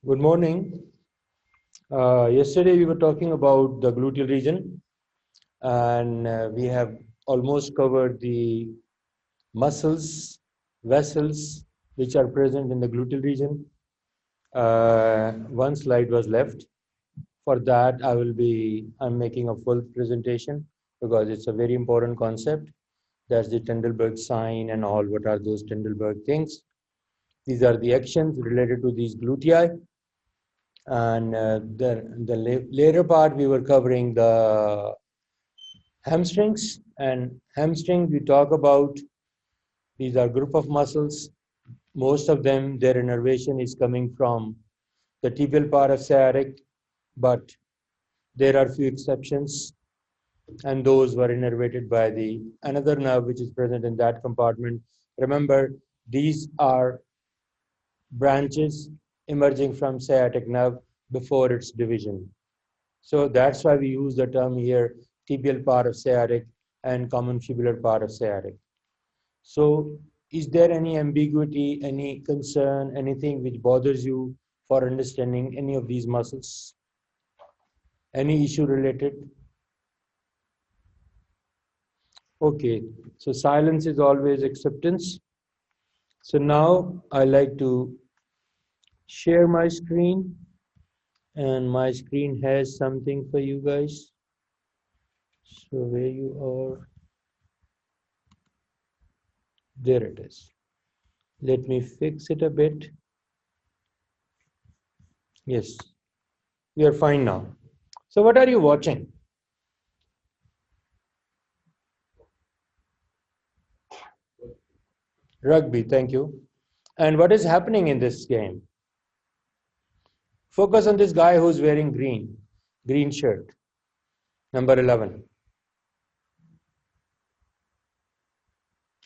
Good morning. Yesterday we were talking about the gluteal region, and we have almost covered the muscles, vessels which are present in the gluteal region. One slide was left. For that, I'm making a full presentation because it's a very important concept. That's the Tendelberg sign and all. What are those Tendelberg things? These are the actions related to these glutei. And the later part we were covering the hamstrings, and hamstring we talk about, these are group of muscles. Most of them, their innervation is coming from the tibial part of sciatic, but there are few exceptions, and those were innervated by the another nerve which is present in that compartment. Remember, these are branches emerging from sciatic nerve before its division. So that's why we use the term here, tibial part of sciatic and common fibular part of sciatic. So is there any ambiguity, any concern, anything which bothers you for understanding any of these muscles? Any issue related? Okay, so silence is always acceptance. So now I like to share my screen, and my screen has something for you guys. So where you are, there it is. Let me fix it a bit. Yes, we are fine now. So what are you watching? Rugby, thank you. And what is happening in this game? Focus on this guy who's wearing green shirt, number 11.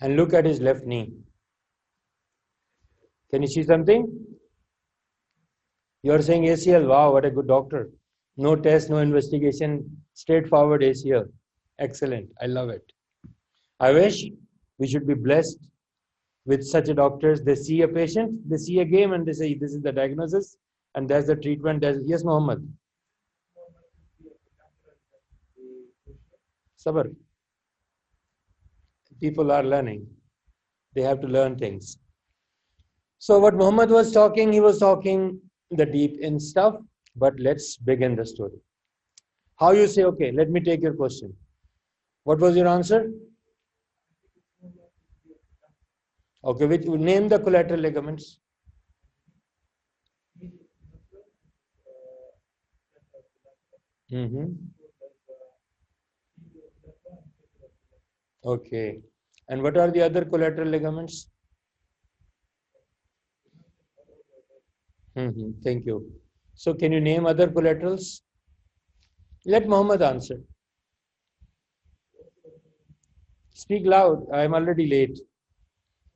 And look at his left knee. Can you see something? You're saying ACL, wow, what a good doctor. No test, no investigation, straightforward ACL. Excellent, I love it. I wish we should be blessed with such a doctors. They see a patient, they see a game, and they say, this is the diagnosis, and that's the treatment. Yes, Mohammed. Sabr. People are learning. They have to learn things. So what Muhammad was talking, he was talking the deep in stuff, but let's begin the story. How you say, okay, let me take your question. What was your answer? Okay, which name the collateral ligaments. Okay. And what are the other collateral ligaments? Thank you. So can you name other collaterals? Let Muhammad answer. Speak loud. I am already late.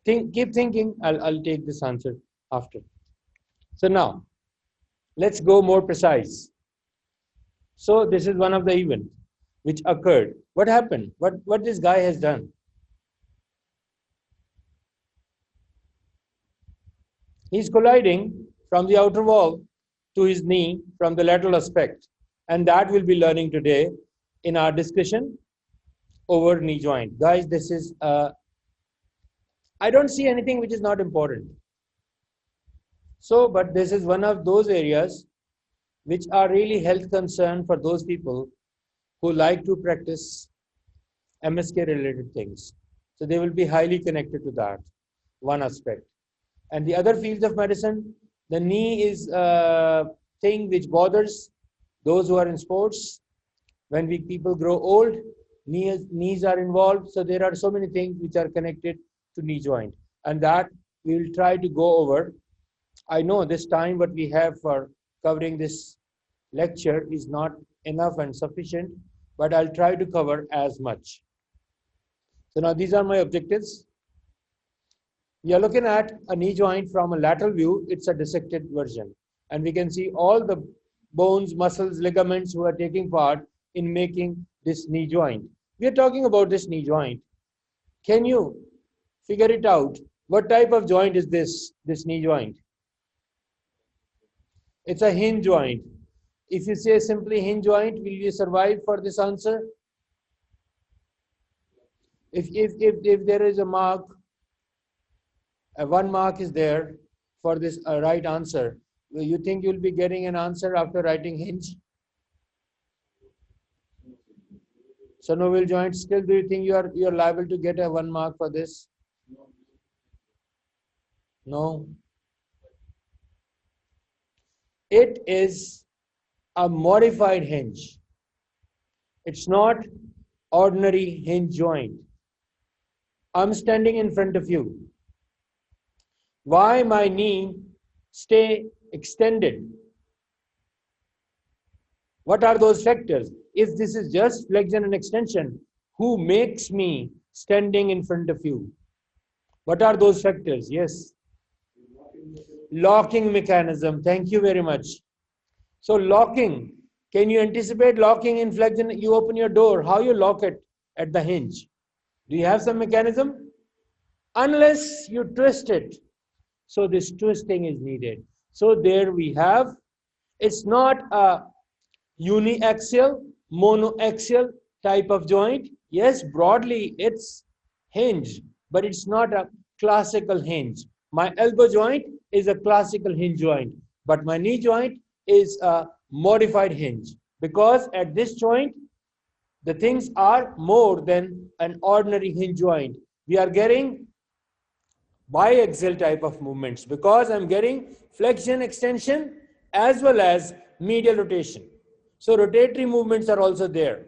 Keep thinking. I'll take this answer after. So now, let's go more precise. So this is one of the events which occurred. What happened? What this guy has done? He's colliding from the outer wall to his knee from the lateral aspect. And that we'll be learning today in our discussion over knee joint. Guys, this is, I don't see anything which is not important. So, but this is one of those areas which are really health concern for those people who like to practice MSK related things. So they will be highly connected to that, one aspect. And the other fields of medicine, the knee is a thing which bothers those who are in sports. When people grow old, knees are involved. So there are so many things which are connected to knee joint. And that we will try to go over. I know this time what we have for covering this lecture is not enough and sufficient, but I'll try to cover as much. So now these are my objectives. We are looking at a knee joint from a lateral view. It's a dissected version. And we can see all the bones, muscles, ligaments who are taking part in making this knee joint. We are talking about this knee joint. Can you figure it out? What type of joint is this knee joint? It's a hinge joint. If you say simply hinge joint, will you survive for this answer? If there is a mark, one mark is there for this right answer, you think you'll be getting an answer after writing hinge? So no will joint. Still, do you think you're liable to get a 1 mark for this? No. It is a modified hinge. It's not ordinary hinge joint. I'm standing in front of you. Why my knee stay extended? What are those factors? If this is just flexion and extension, who makes me standing in front of you? What are those factors? Yes. Locking mechanism. Thank you very much. So locking. Can you anticipate locking in flexion? You open your door. How you lock it at the hinge? Do you have some mechanism? Unless you twist it. So this twisting is needed. So there we have. It's not a uniaxial, monoaxial type of joint. Yes, broadly it's hinge, but it's not a classical hinge. My elbow joint is a classical hinge joint, but my knee joint is a modified hinge, because at this joint the things are more than an ordinary hinge joint. We are getting biaxial type of movements because I'm getting flexion, extension as well as medial rotation. So rotatory movements are also there.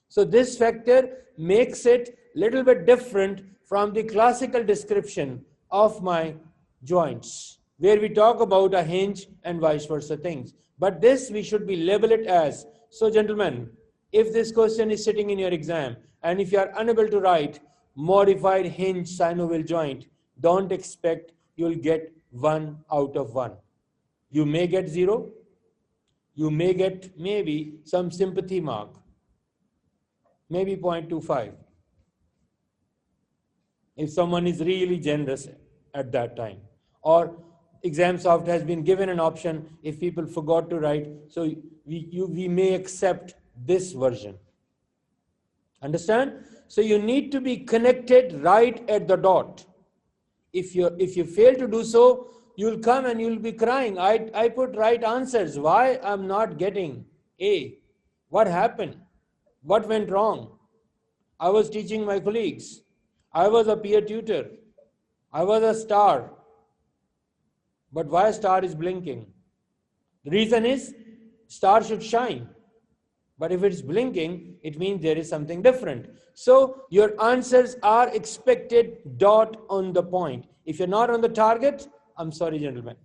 So this factor makes it little bit different from the classical description of my joints, where we talk about a hinge and vice versa things. But this we should be label it as. So gentlemen, if this question is sitting in your exam and if you are unable to write modified hinge synovial joint, don't expect you'll get 1 out of 1. You may get 0. You may get maybe some sympathy mark, maybe 0.25. If someone is really generous at that time. Or ExamSoft has been given an option if people forgot to write, so we may accept this version. Understand? So you need to be connected right at the dot. If you fail to do so, you'll come and you'll be crying. I put right answers. Why I'm not getting A? What happened? What went wrong? I was teaching my colleagues. I was a peer tutor. I was a star. But why star is blinking? The reason is star should shine. But if it's blinking, it means there is something different. So your answers are expected dot on the point. If you're not on the target, I'm sorry, gentlemen.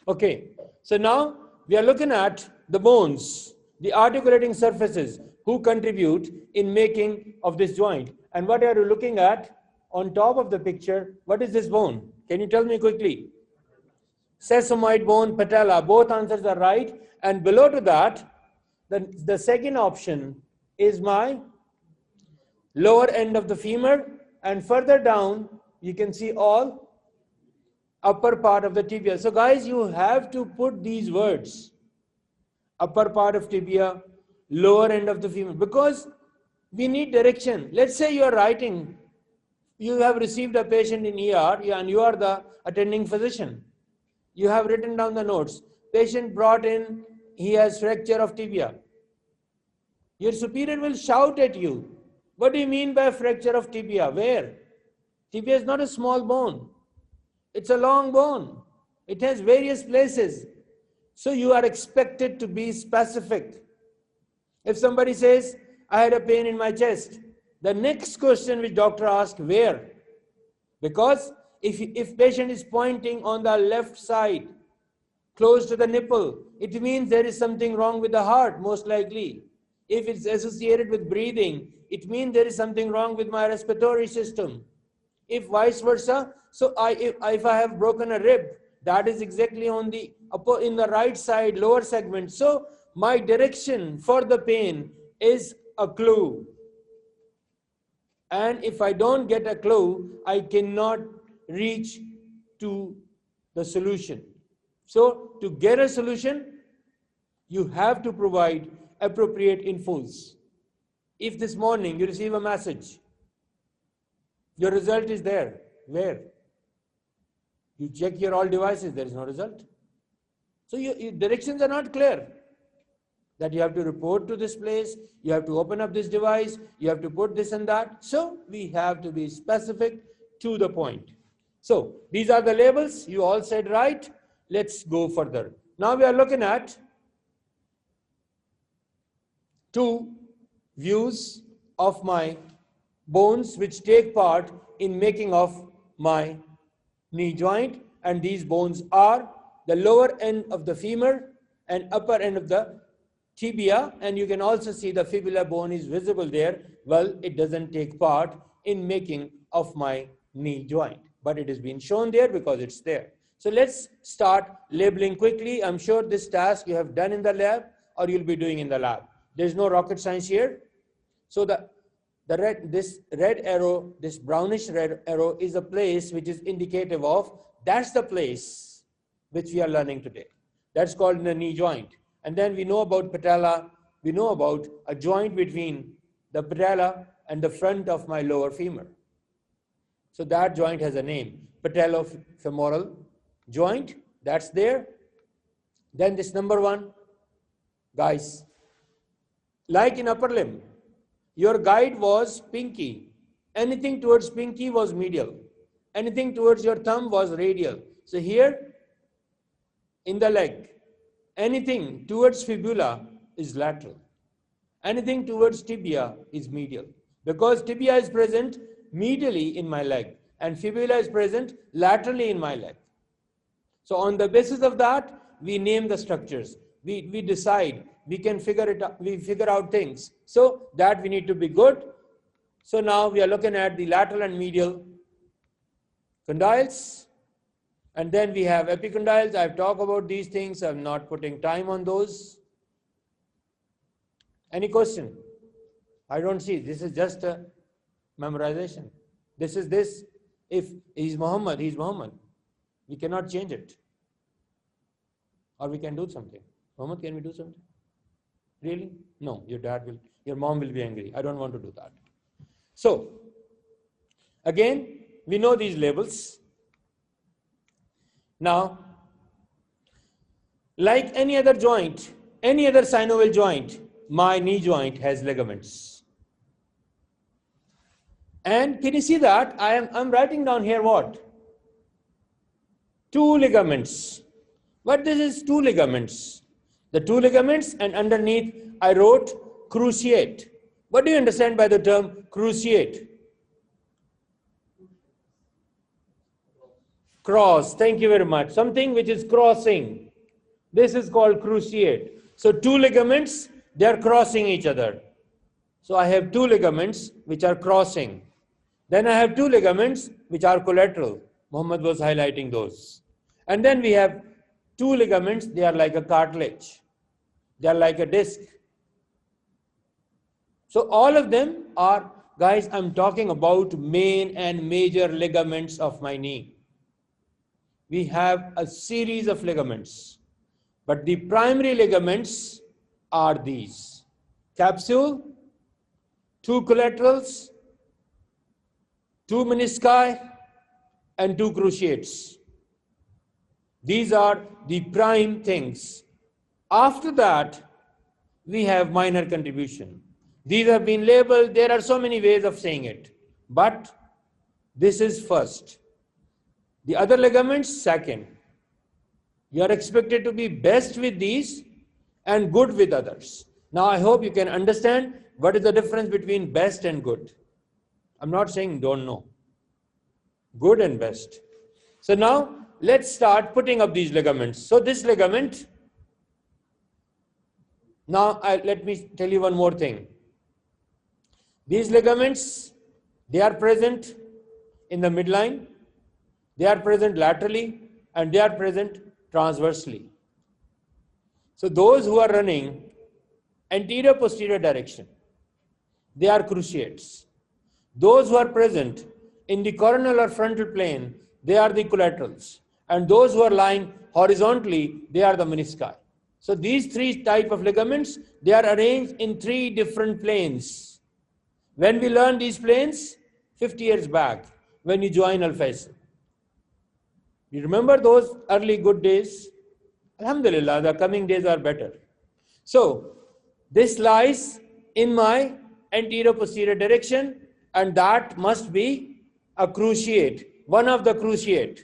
Okay, so now we are looking at the bones, the articulating surfaces who contribute in making of this joint. And what are you looking at on top of the picture? What is this bone? Can you tell me quickly? Sesamoid bone, patella. Both answers are right. And below to that, the second option is my lower end of the femur, and further down you can see all upper part of the tibia. So guys, you have to put these words, upper part of tibia, lower end of the femur, because we need direction. Let's say you are writing, you have received a patient in ER and you are the attending physician. You have written down the notes. Patient brought in, he has fracture of tibia. Your superior will shout at you. What do you mean by fracture of tibia? Where? Tibia is not a small bone. It's a long bone. It has various places. So you are expected to be specific. If somebody says, I had a pain in my chest, the next question which doctor asks, where? Because if patient is pointing on the left side, close to the nipple, it means there is something wrong with the heart, most likely. If it's associated with breathing, it means there is something wrong with my respiratory system. If vice versa, so if I have broken a rib, that is exactly on the upper, in the right side, lower segment. So my direction for the pain is a clue. And if I don't get a clue, I cannot reach to the solution. So to get a solution, you have to provide appropriate infos. If this morning you receive a message, your result is there. Where? You check your all devices, there is no result. So your directions are not clear. That you have to report to this place, you have to open up this device, you have to put this and that. So we have to be specific to the point. So these are the labels. You all said right. Let's go further. Now we are looking at two views of my bones which take part in making of my knee joint, and these bones are the lower end of the femur and upper end of the tibia, and you can also see the fibula bone is visible there. Well, it doesn't take part in making of my knee joint, but it has been shown there because it's there. So let's start labeling quickly. I'm sure this task you have done in the lab or you'll be doing in the lab. There's no rocket science here. So this red arrow, this brownish red arrow is a place which is indicative of, that's the place which we are learning today. That's called the knee joint. And then we know about patella, we know about a joint between the patella and the front of my lower femur. So that joint has a name, patellofemoral joint, that's there. Then this number one, guys, like in upper limb, your guide was pinky. Anything towards pinky was medial. Anything towards your thumb was radial. So here, in the leg, anything towards fibula is lateral. Anything towards tibia is medial. Because tibia is present medially in my leg and fibula is present laterally in my leg. So on the basis of that, we name the structures. We decide, we can figure it out, we figure out things. So that we need to be good. So now we are looking at the lateral and medial condyles. And then we have epicondyles. I've talked about these things. I'm not putting time on those. Any question? I don't see. This is just a memorization. This is this. If he's Muhammad, he's Muhammad. We cannot change it. Or we can do something. Muhammad, can we do something? Really? No, your mom will be angry. I don't want to do that. So, again, we know these labels. Now, like any other joint, any other synovial joint, my knee joint has ligaments. And can you see that? I'm writing down here what? 2 ligaments. But this is 2 ligaments. The 2 ligaments, and underneath I wrote cruciate. What do you understand by the term cruciate? Cross. Thank you very much. Something which is crossing. This is called cruciate. So 2 ligaments, they are crossing each other. So I have 2 ligaments which are crossing. Then I have 2 ligaments which are collateral. Muhammad was highlighting those. And then we have 2 ligaments, they are like a cartilage. They are like a disc. So all of them are, guys, I'm talking about main and major ligaments of my knee. We have a series of ligaments, but the primary ligaments are these: capsule, 2 collaterals, 2 menisci, and 2 cruciates. These are the prime things. After that, we have minor contribution. These have been labeled. There are so many ways of saying it, but this is first. The other ligaments, second. You are expected to be best with these and good with others. Now, I hope you can understand what is the difference between best and good. I'm not saying don't know. Good and best. So now, let's start putting up these ligaments. So this ligament, now let me tell you one more thing. These ligaments, they are present in the midline, they are present laterally, and they are present transversely. So those who are running anterior-posterior direction, they are cruciates. Those who are present in the coronal or frontal plane, they are the collaterals. And those who are lying horizontally, they are the menisci. So these three type of ligaments, they are arranged in three different planes. When we learned these planes, 50 years back, when you join Al-Faisal. You remember those early good days? Alhamdulillah, the coming days are better. So, this lies in my anterior-posterior direction, and that must be a cruciate, one of the cruciate.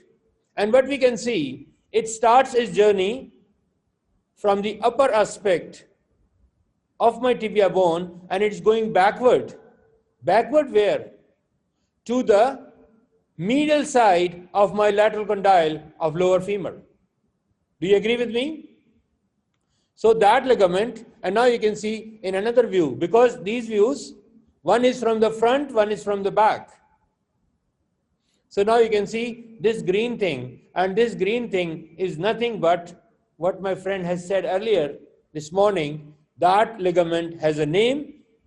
And what we can see, it starts its journey from the upper aspect of my tibia bone, and it's going backward. Backward where? To the medial side of my lateral condyle of lower femur. Do you agree with me? So that ligament, and now you can see in another view, because these views, one is from the front, one is from the back. So now you can see this green thing, and this green thing is nothing but what my friend has said earlier this morning. That ligament has a name,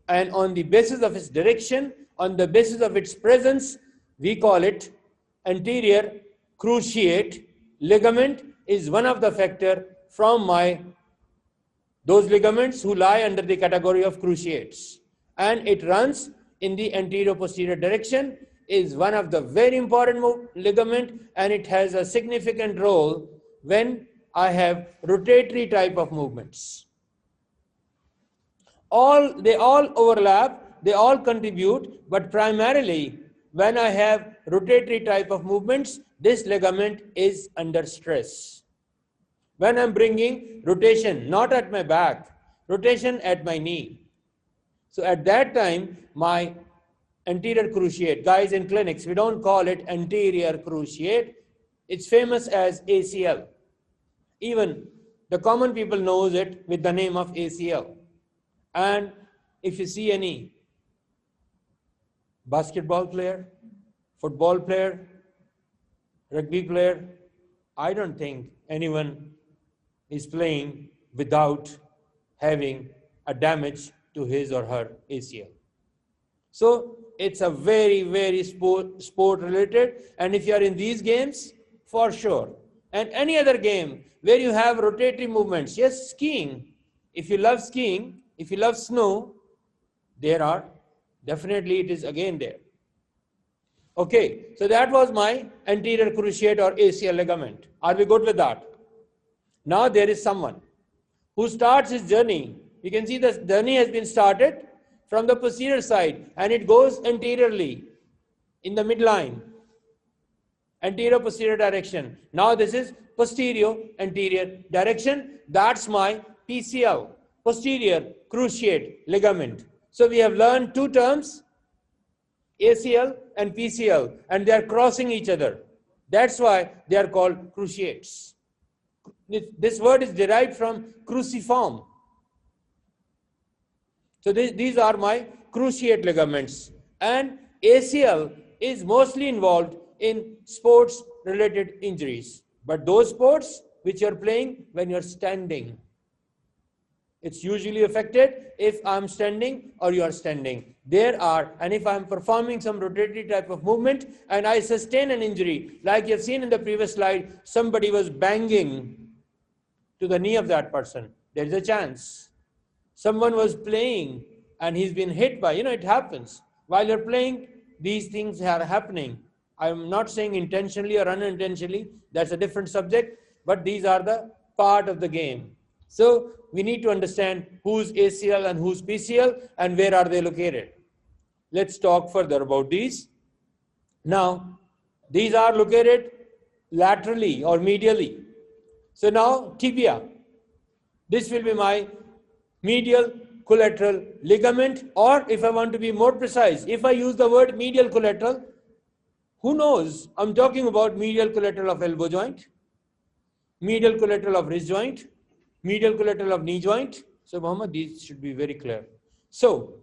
and on the basis of its direction, on the basis of its presence, we call it anterior cruciate ligament. Is one of the factor from those ligaments who lie under the category of cruciates, and it runs in the anterior posterior direction, is one of the very important ligament, and it has a significant role when I have rotatory type of movements. They all overlap, they all contribute, but primarily when I have rotatory type of movements, this ligament is under stress. When I'm bringing rotation, not at my back, rotation at my knee. So at that time, my anterior cruciate, guys in clinics, we don't call it anterior cruciate. It's famous as ACL. Even the common people knows it with the name of ACL. And if you see any basketball player, football player, rugby player, I don't think anyone is playing without having a damage to his or her ACL. So it's a very, very sport related, and if you are in these games, for sure. And any other game where you have rotatory movements, yes, skiing. If you love skiing, if you love snow, there are, definitely it is again there. Okay, so that was my anterior cruciate or ACL ligament. Are we good with that? Now there is someone who starts his journey. You can see the journey has been started from the posterior side, and it goes anteriorly in the midline, anterior posterior direction. Now this is posterior anterior direction. That's my PCL, posterior cruciate ligament. So we have learned two terms, ACL and PCL, and they are crossing each other. That's why they are called cruciates. This word is derived from cruciform. So these are my cruciate ligaments. And ACL is mostly involved in sports related injuries. But those sports which you're playing when you're standing, it's usually affected if I'm standing or you are standing. And if I'm performing some rotatory type of movement and I sustain an injury, like you've seen in the previous slide, somebody was banging to the knee of that person, there is a chance. Someone was playing and he's been hit by, it happens. While you're playing, these things are happening. I'm not saying intentionally or unintentionally, that's a different subject, but these are the part of the game. So we need to understand who's ACL and who's PCL and where are they located. Let's talk further about these. Now, these are located laterally or medially. So now tibia, this will be my medial collateral ligament, or if I want to be more precise, if I use the word medial collateral, who knows? I'm talking about medial collateral of elbow joint, medial collateral of wrist joint, medial collateral of knee joint. So Muhammad, these should be very clear. So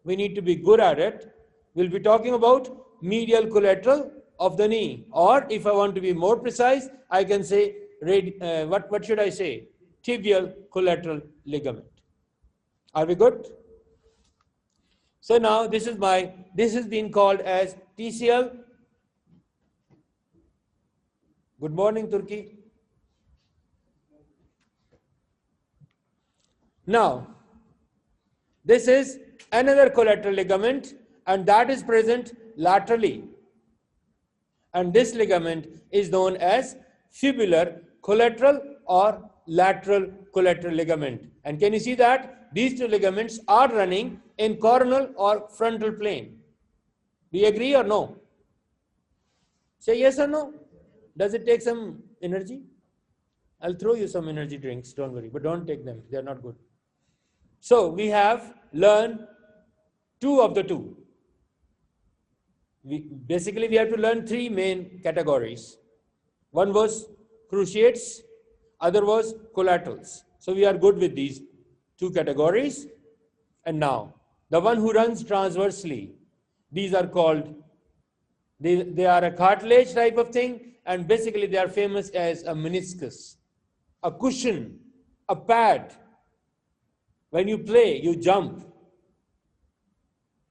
we need to be good at it. We'll be talking about medial collateral of the knee, or if I want to be more precise, I can say what should I say? Tibial collateral ligament. Are we good? So now this is being called as TCL. Good morning, Turkey. Now, this is another collateral ligament, and that is present laterally. And this ligament is known as fibular collateral or lateral collateral ligament. And can you see that these two ligaments are running in coronal or frontal plane? Do you agree or no? Say yes or no. Does it take some energy? I'll throw you some energy drinks, don't worry, but don't take them, they're not good. So we have learned two of the two. Basically, we have to learn three main categories. One was cruciates, other was collaterals. So we are good with these two categories. And now, the one who runs transversely, these are called, they are a cartilage type of thing, and basically they are famous as a meniscus, a cushion, a pad. When you play, you jump.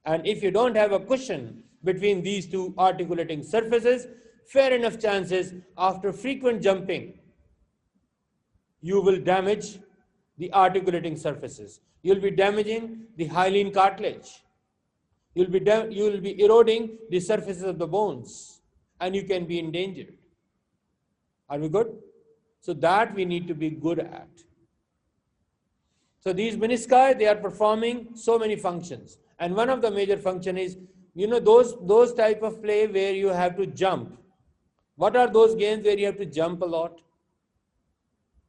And if you don't have a cushion between these two articulating surfaces, fair enough chances after frequent jumping, you will damage the articulating surfaces. You'll be damaging the hyaline cartilage. You will be eroding the surfaces of the bones, and you can be endangered. Are we good? So that we need to be good at. So these menisci, they are performing so many functions. And one of the major function is, you know, those type of play where you have to jump. What are those games where you have to jump a lot?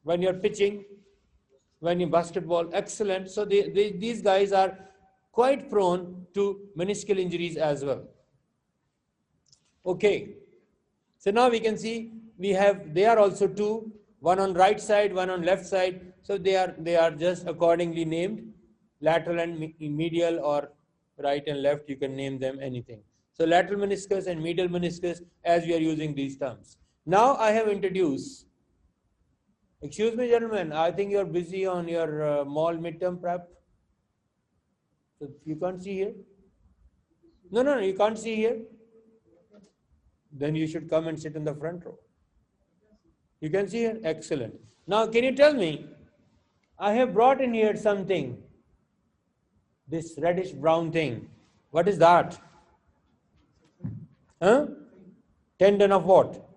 When you're pitching, when you basketball, excellent. So these guys are quite prone to meniscal injuries as well. Okay. So now we can see they are also two, one on right side, one on left side. So they are just accordingly named, lateral and medial, or right and left, you can name them anything. So lateral meniscus and medial meniscus, as we are using these terms. Now I have introduced, excuse me gentlemen, I think you're busy on your mall midterm prep. So you can't see here? No, you can't see here. Then you should come and sit in the front row. You can see here? Excellent. Now can you tell me, I have brought in here something, this reddish brown thing. What is that? Huh? Tendon of what?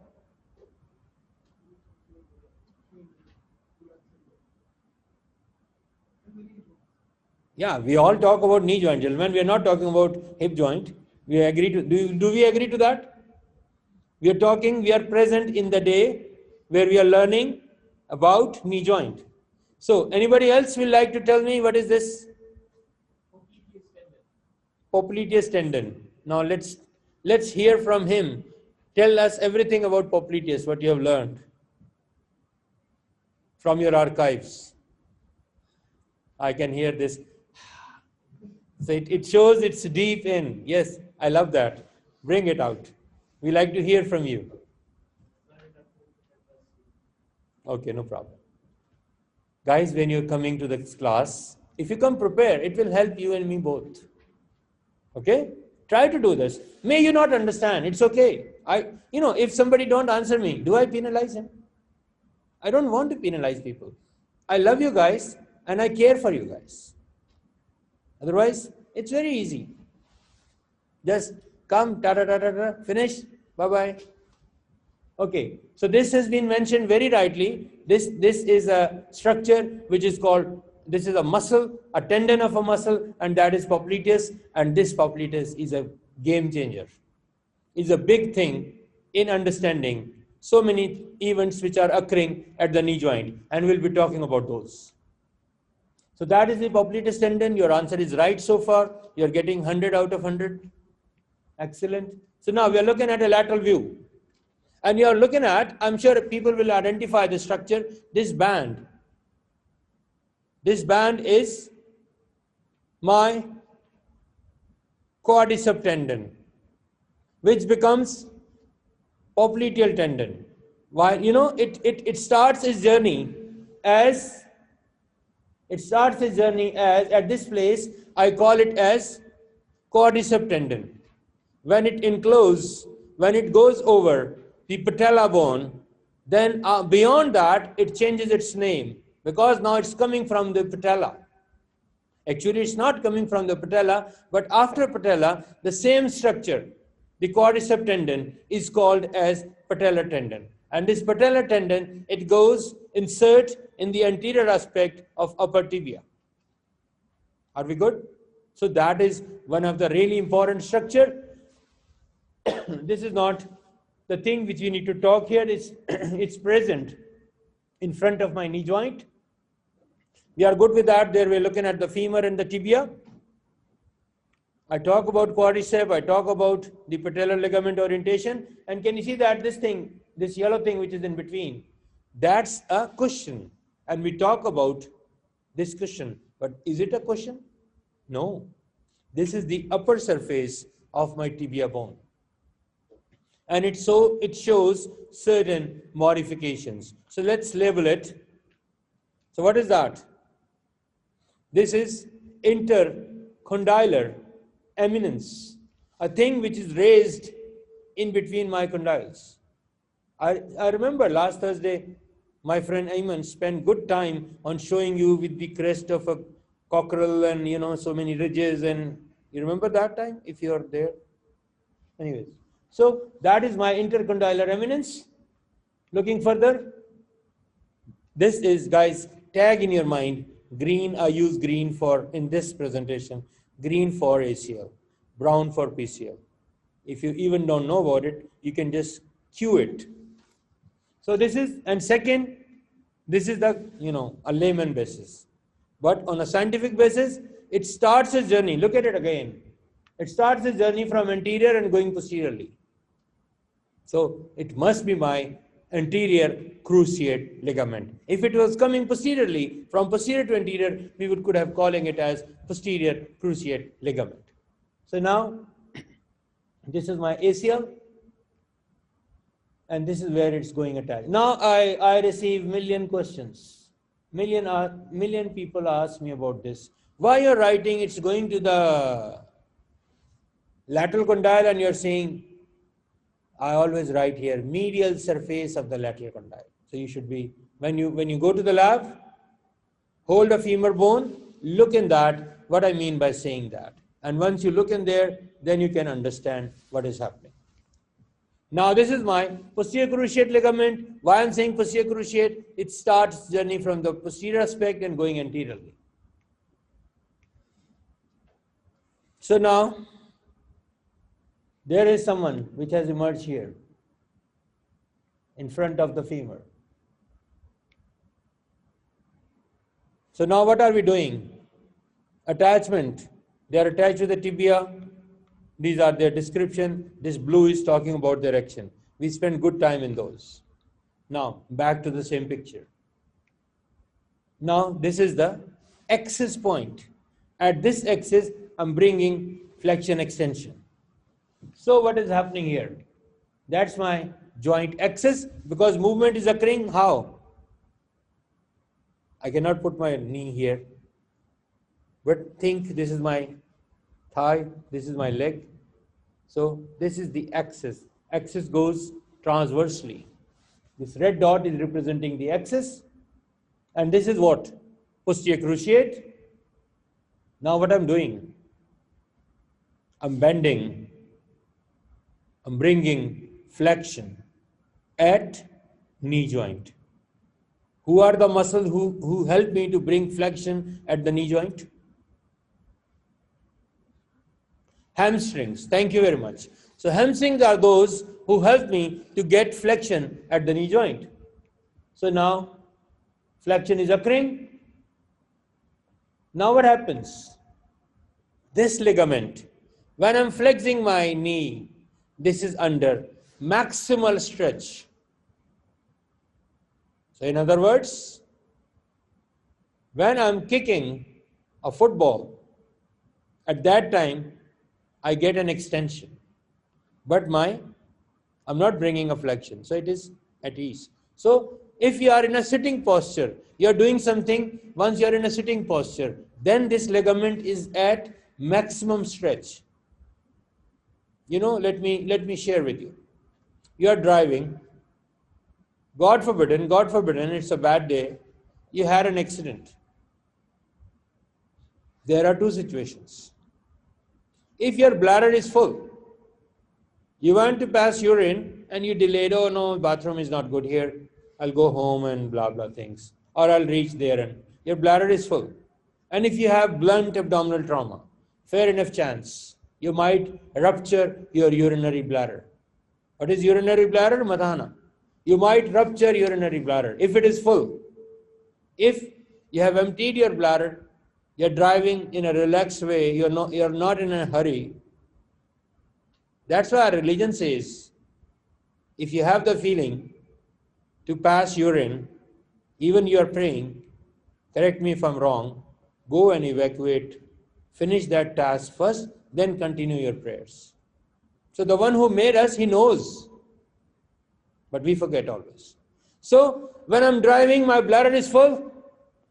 Yeah, we all talk about knee joint, gentlemen. We are not talking about hip joint. We agree to, do we agree to that? We are present in the day where we are learning about knee joint. So anybody else will like to tell me what is this? Popliteus tendon. Now let's hear from him. Tell us everything about popliteus, what you have learned from your archives. I can hear this. So it shows it's deep in. Yes, I love that. Bring it out. We like to hear from you. Okay, no problem. Guys, when you're coming to this class, if you come prepared, it will help you and me both. Okay? Try to do this. May you not understand. It's okay. If somebody don't answer me, do I penalize him? I don't want to penalize people. I love you guys and I care for you guys. Otherwise, it's very easy. Just come, finish, bye-bye. Okay, so this has been mentioned very rightly. This is a structure which is called, this is a muscle, a tendon of a muscle, and that is popliteus, and this popliteus is a game changer. It's a big thing in understanding so many events which are occurring at the knee joint, and we'll be talking about those. So that is the popliteus tendon. Your answer is right so far. You're getting 100 out of 100. Excellent. So now we are looking at a lateral view. And you are looking at, I'm sure people will identify the structure, this band. This band is my quadricep tendon, which becomes popliteal tendon. Why? It starts its journey as, at this place, I call it as quadricep tendon. When it goes over the patella bone, then beyond that, it changes its name. because now it's coming from the patella. Actually, it's not coming from the patella, but after patella, the same structure, the quadriceps tendon, is called as patellar tendon. And this patellar tendon, it goes insert in the anterior aspect of upper tibia. Are we good? So that is one of the really important structure. This is not the thing which we need to talk here. It's present in front of my knee joint. We are good with that. There we're looking at the femur and the tibia. I talk about quadriceps, I talk about the patellar ligament orientation, and can you see that this thing, this yellow thing which is in between, that's a cushion, and we talk about this cushion, but is it a cushion? No. This is the upper surface of my tibia bone. And it shows certain modifications. So let's label it. So what is that? This is intercondylar eminence, a thing which is raised in between my condyles. I remember last Thursday, my friend Ayman spent good time on showing you with the crest of a cockerel and so many ridges, and you remember that time if you are there? Anyways, so that is my intercondylar eminence. Looking further, this is, guys, tag in your mind, green, I use green for, in this presentation, green for ACL, brown for PCL. If you even don't know about it, you can just cue it. So this is, and second, this is the, a layman basis. But on a scientific basis, it starts a journey. Look at it again. It starts a journey from anterior and going posteriorly. So it must be my anterior cruciate ligament. If it was coming posteriorly, from posterior to anterior, we could have calling it as posterior cruciate ligament. So now, this is my ACL, and this is where it's going attached. Now I receive million questions. Million people ask me about this. Why you're writing it's going to the lateral condyle and you're saying, I always write here, medial surface of the lateral condyle. So you should be, when you go to the lab, hold a femur bone, look in that, what I mean by saying that. And once you look in there, then you can understand what is happening. Now this is my posterior cruciate ligament. Why I'm saying posterior cruciate? It starts journey from the posterior aspect and going anteriorly. So now, there is someone which has emerged here in front of the femur. So now what are we doing? Attachment. They are attached to the tibia. These are their description. This blue is talking about their action. We spend good time in those. Now back to the same picture. Now this is the axis point. At this axis, I'm bringing flexion extension. So what is happening here? That's my joint axis, because movement is occurring how? I cannot put my knee here, but think this is my thigh, this is my leg. So this is the axis. Axis goes transversely. This red dot is representing the axis, and this is what? Posterior cruciate. Now what I'm doing? I'm bending. I'm bringing flexion at knee joint. Who are the muscles who help me to bring flexion at the knee joint? Hamstrings. Thank you very much. So hamstrings are those who help me to get flexion at the knee joint. So now flexion is occurring. Now what happens? This ligament, when I'm flexing my knee, this is under maximal stretch. So in other words, when I'm kicking a football, at that time, I get an extension. But I'm not bringing a flexion. So it is at ease. So if you are in a sitting posture, you are doing something, once you are in a sitting posture, then this ligament is at maximum stretch. Let me share with you. You are driving. God forbidden, it's a bad day. you had an accident. There are two situations. If your bladder is full, you want to pass urine and you delayed, oh no, bathroom is not good here, I'll go home and blah blah things, or I'll reach there, and your bladder is full. And if you have blunt abdominal trauma, fair enough chance you might rupture your urinary bladder. What is urinary bladder? Madhana. You might rupture urinary bladder if it is full. If you have emptied your bladder, you're driving in a relaxed way, you're not in a hurry. That's why our religion says, if you have the feeling to pass urine, even you are praying, correct me if I'm wrong, go and evacuate, finish that task first, then continue your prayers. So the one who made us, he knows. But we forget always. So when I'm driving, my bladder is full,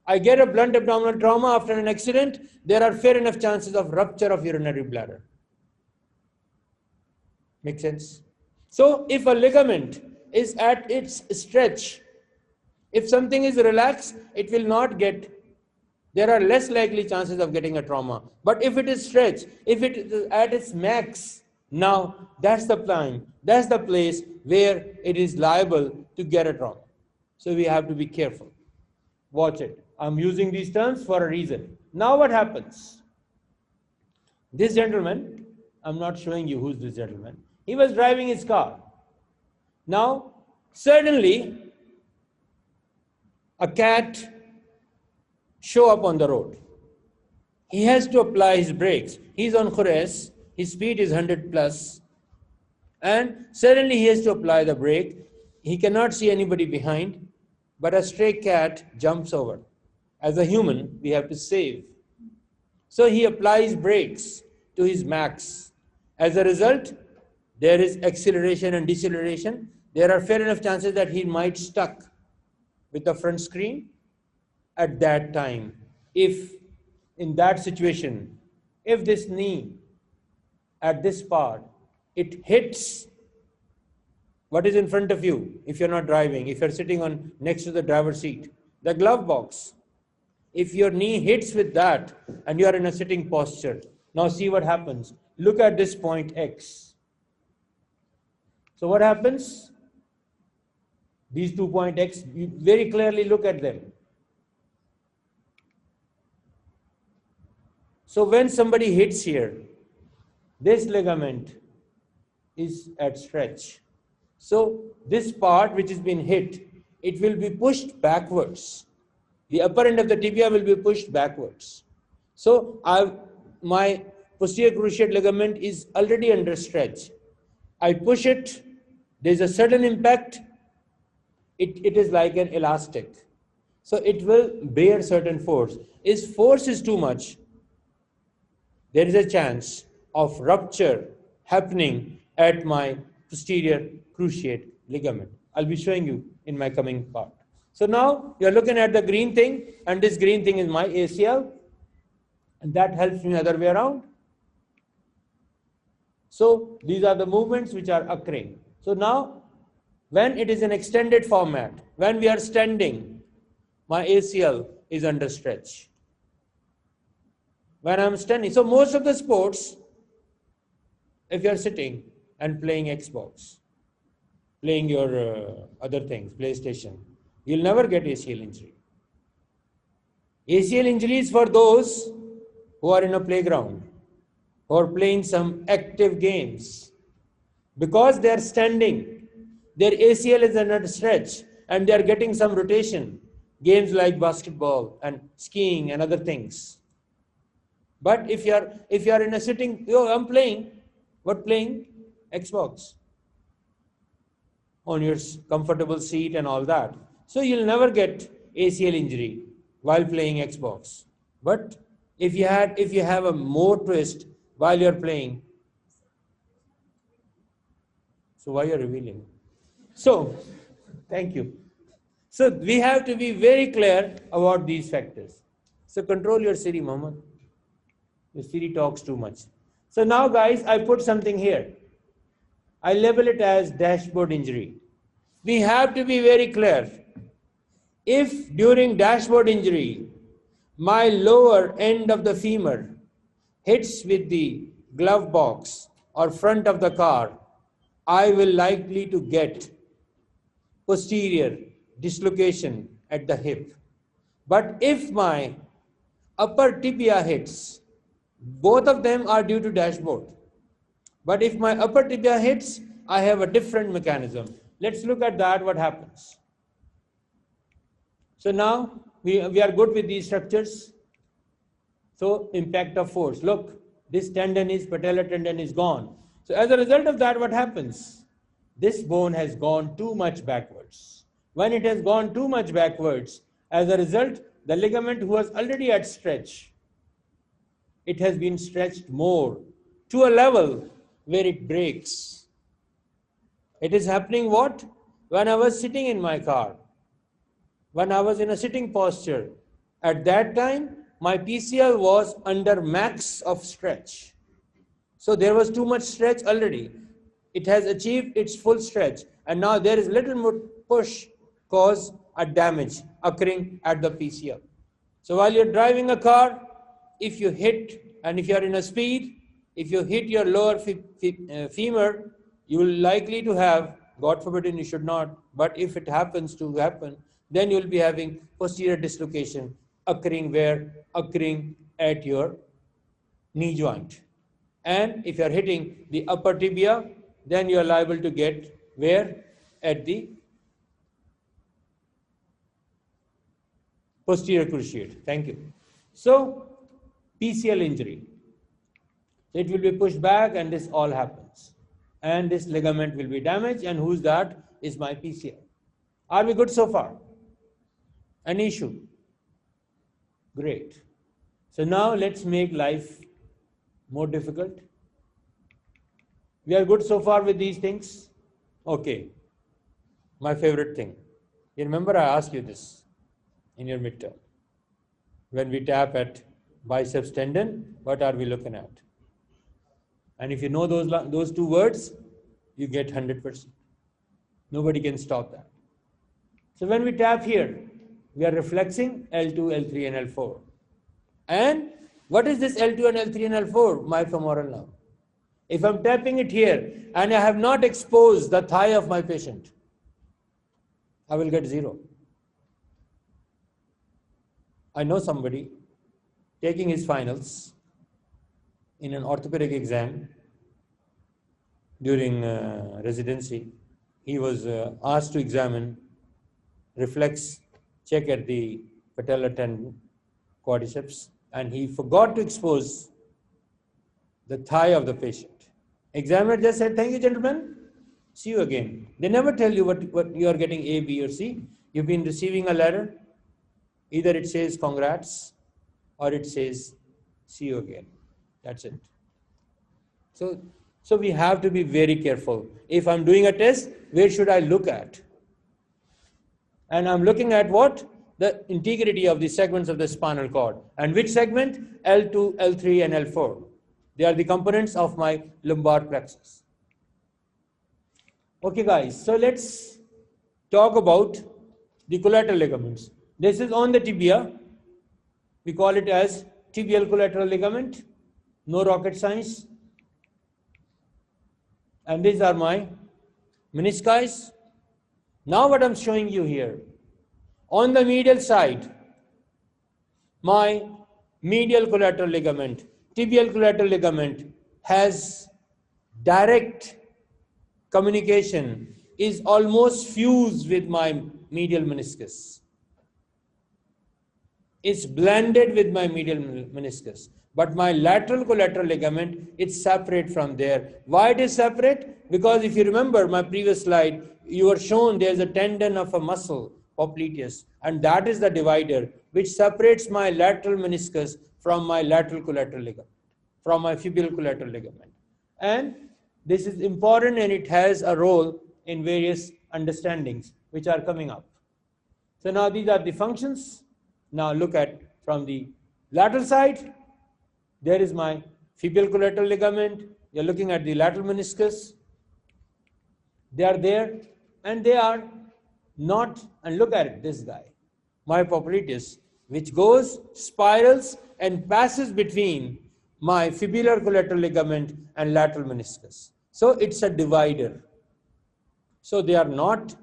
I get a blunt abdominal trauma after an accident, there are fair enough chances of rupture of urinary bladder. Make sense? So if a ligament is at its stretch, if something is relaxed, it will not get, there are less likely chances of getting a trauma. But if it is stretched, if it is at its max, now that's the time, that's the place where it is liable to get a trauma. So we have to be careful. Watch it. I'm using these terms for a reason. Now what happens? This gentleman, I'm not showing you who's this gentleman. He was driving his car. Now, suddenly, a cat show up on the road. He has to apply his brakes. He's on Khures, his speed is 100 plus, and suddenly he has to apply the brake. He cannot see anybody behind, but a stray cat jumps over. As a human, we have to save. So he applies brakes to his max. As a result, there is acceleration and deceleration. There are fair enough chances that he might stuck with the front screen at that time. If in that situation, if this knee at this part, it hits what is in front of you, if you're not driving, if you're sitting on next to the driver's seat, the glove box, if your knee hits with that and you are in a sitting posture, now see what happens. Look at this point X. So what happens? These 2 point X, you very clearly look at them. So when somebody hits here, this ligament is at stretch. So this part which has been hit, it will be pushed backwards. The upper end of the tibia will be pushed backwards. So my posterior cruciate ligament is already under stretch. I push it, there is a sudden impact, it is like an elastic. So it will bear certain force. If force is too much, there is a chance of rupture happening at my posterior cruciate ligament. I'll be showing you in my coming part. So now you're looking at the green thing, and this green thing is my ACL, and that helps me other way around. So these are the movements which are occurring. So now when it is an extended format, when we are standing, my ACL is under stretch. When I'm standing, so most of the sports, if you're sitting and playing Xbox, playing your other things, PlayStation, you'll never get ACL injury. ACL injury is for those who are in a playground, who are playing some active games. Because they are standing, their ACL is under stretch and they are getting some rotation. Games like basketball and skiing and other things. But if you are in a sitting, I'm playing, what playing? Xbox. On your comfortable seat and all that. So you'll never get ACL injury while playing Xbox. But if you have a more twist while you're playing, so why you're revealing? So, thank you. So we have to be very clear about these factors. So control your Siri, Mohammed. Your Siri talks too much. So now guys, I put something here. I label it as dashboard injury. We have to be very clear. If during dashboard injury, my lower end of the femur hits with the glove box or front of the car, I will likely to get posterior dislocation at the hip. But if my upper tibia hits, both of them are due to dashboard. But if my upper tibia hits, I have a different mechanism. Let's look at that, what happens. So now we are good with these structures. So impact of force. Look, this tendon is, patellar tendon is gone. So as a result of that, what happens? This bone has gone too much backwards. When it has gone too much backwards, as a result, the ligament was already at stretch. It has been stretched more to a level where it breaks. It is happening what? When I was sitting in my car, when I was in a sitting posture, at that time, my PCL was under max of stretch. So there was too much stretch already. It has achieved its full stretch, and now there is little more push cause a damage occurring at the PCL. So while you're driving a car, if you hit, and if you're in a speed, if you hit your lower femur, you will likely to have, God forbid you should not, but if it happens to happen, then you will be having posterior dislocation occurring where? Occurring at your knee joint. And if you are hitting the upper tibia, then you are liable to get where? At the posterior cruciate. Thank you. So, PCL injury. It will be pushed back and this all happens. And this ligament will be damaged, and who's that? Is my PCL. Are we good so far? Any issue? Great. So now let's make life more difficult. We are good so far with these things? Okay. My favorite thing. You remember I asked you this in your midterm. When we tap at biceps tendon, what are we looking at? And if you know those two words, you get 100%. Nobody can stop that. So when we tap here, we are reflexing L2, L3 and L4. And what is this L2 and L3 and L4? My femoral nerve. If I'm tapping it here and I have not exposed the thigh of my patient, I will get 0. I know somebody taking his finals in an orthopedic exam during residency. He was asked to examine reflex check at the patellar tendon, quadriceps, and he forgot to expose the thigh of the patient. Examiner just said, "Thank you, gentlemen. See you again." They never tell you what you are getting A, B, or C. You've been receiving a letter. Either it says congrats or it says see you again. That's it. So we have to be very careful. If I'm doing a test, where should I look at? And I'm looking at what? The integrity of the segments of the spinal cord. And which segment? L2, L3 and L4. They are the components of my lumbar plexus. Okay guys, so let's talk about the collateral ligaments. This is on the tibia. We call it as tibial collateral ligament. No rocket science. And these are my menisci. Now what I'm showing you here, on the medial side, my medial collateral ligament, tibial collateral ligament has direct communication, is almost fused with my medial meniscus. It's blended with my medial meniscus. But my lateral collateral ligament, it's separate from there. Why it is separate? Because if you remember my previous slide, you were shown there's a tendon of a muscle, popliteus, and that is the divider which separates my lateral meniscus from my lateral collateral ligament, from my fibular collateral ligament. And this is important, and it has a role in various understandings which are coming up. So now these are the functions. Now look at from the lateral side. There is my fibular collateral ligament. You're looking at the lateral meniscus. They are there, and they are not, and look at it, this guy. my popliteus, which goes, spirals, and passes between my fibular collateral ligament and lateral meniscus. So it's a divider. So they are not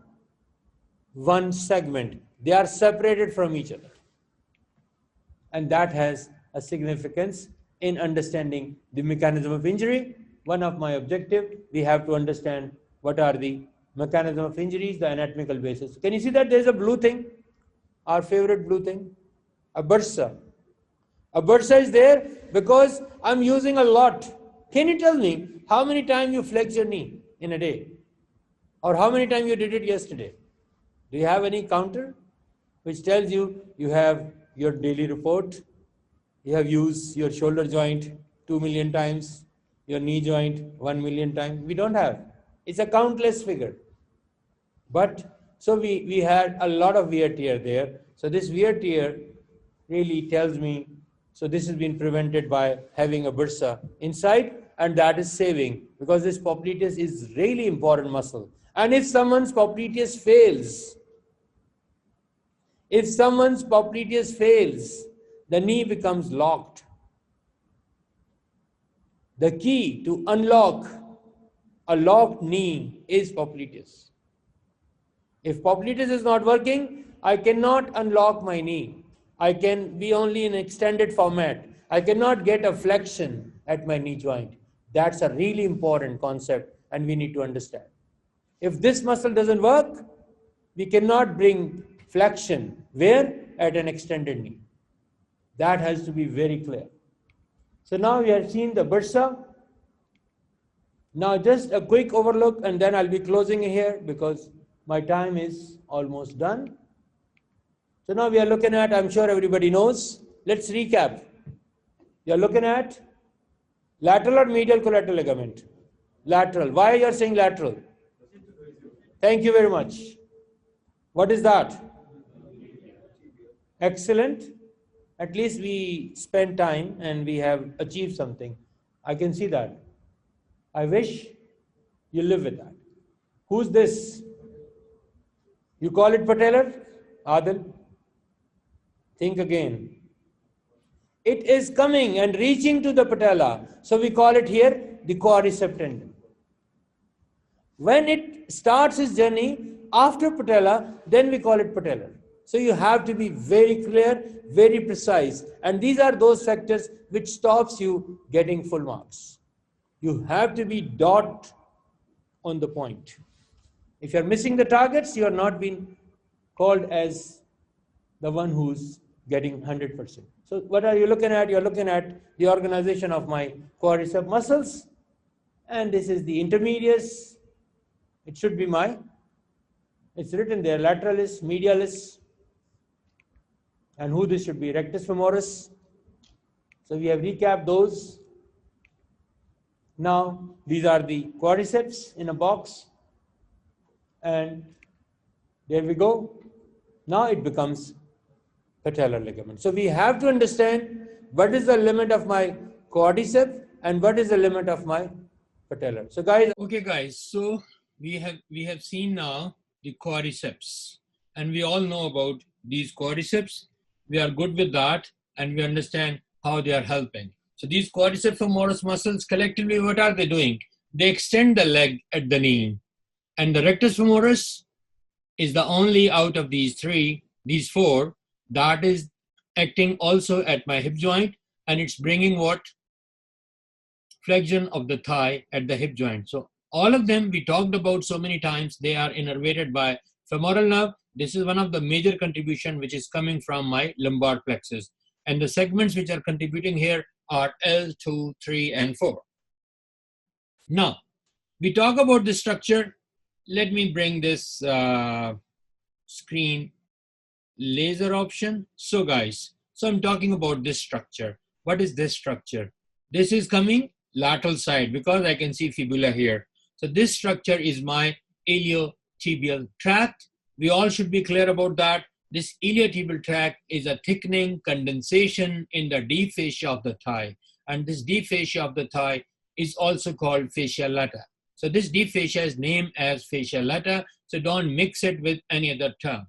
one segment. They are separated from each other. And that has a significance in understanding the mechanism of injury. One of my objectives, we have to understand what are the mechanism of injuries, the anatomical basis. Can you see that there is a blue thing? Our favorite blue thing? A bursa. A bursa is there because I'm using a lot. Can you tell me how many times you flex your knee in a day? Or how many times you did it yesterday? Do you have any counter which tells you you have your daily report, you have used your shoulder joint 2 million times, your knee joint 1 million times? We don't have. It's a countless figure. But so we had a lot of wear tear there. So this wear tear really tells me, so this has been prevented by having a bursa inside, and that is saving, because this popliteus is really important muscle. And if someone's popliteus fails, the knee becomes locked. The key to unlock a locked knee is popliteus. If popliteus is not working, I cannot unlock my knee. I can be only in extended format. I cannot get a flexion at my knee joint. That's a really important concept, and we need to understand. If this muscle doesn't work, we cannot bring flexion. Where? At an extended knee. That has to be very clear. So now we have seen the bursa. Now just a quick overlook, and then I'll be closing here because my time is almost done. So now we are looking at, I'm sure everybody knows. Let's recap. You're looking at lateral or medial collateral ligament? Lateral. Why you're saying lateral? Thank you very much. What is that? Excellent. At least we spent time and we have achieved something. I can see that. I wish you live with that. Who's this? You call it patellar? Adil? Think again. It is coming and reaching to the patella. So we call it here the quadricep tendon. When it starts its journey after patella, then we call it patellar. So you have to be very clear, very precise. And these are those factors which stops you getting full marks. You have to be dot on the point. If you're missing the targets, you are not being called as the one who's getting 100%. So what are you looking at? You're looking at the organization of my quadricep muscles. And this is the intermedius. It should be it's written there, lateralis, medialis. And who this should be? Rectus femoris. So we have recapped those. Now, these are the quadriceps in a box. And there we go. Now it becomes patellar ligament. So we have to understand what is the limit of my quadricep and what is the limit of my patellar. So guys, okay guys, so we have seen now the quadriceps, and we all know about these quadriceps. We are good with that, and we understand how they are helping. So these quadriceps femoris muscles collectively, what are they doing? They extend the leg at the knee, and the rectus femoris is the only out of these four, that is acting also at my hip joint, and it's bringing what? Flexion of the thigh at the hip joint. So all of them we talked about so many times, they are innervated by femoral nerve. This is one of the major contribution which is coming from my lumbar plexus. And the segments which are contributing here are L, 2, 3, and 4. Now, we talk about the structure. Let me bring this screen laser option. So guys, so I'm talking about this structure. What is this structure? This is coming lateral side because I can see fibula here. So this structure is my iliotibial tract. We all should be clear about that. This iliotibial tract is a thickening condensation in the deep fascia of the thigh. And this deep fascia of the thigh is also called fascia lata. So this deep fascia is named as fascia lata. So don't mix it with any other term.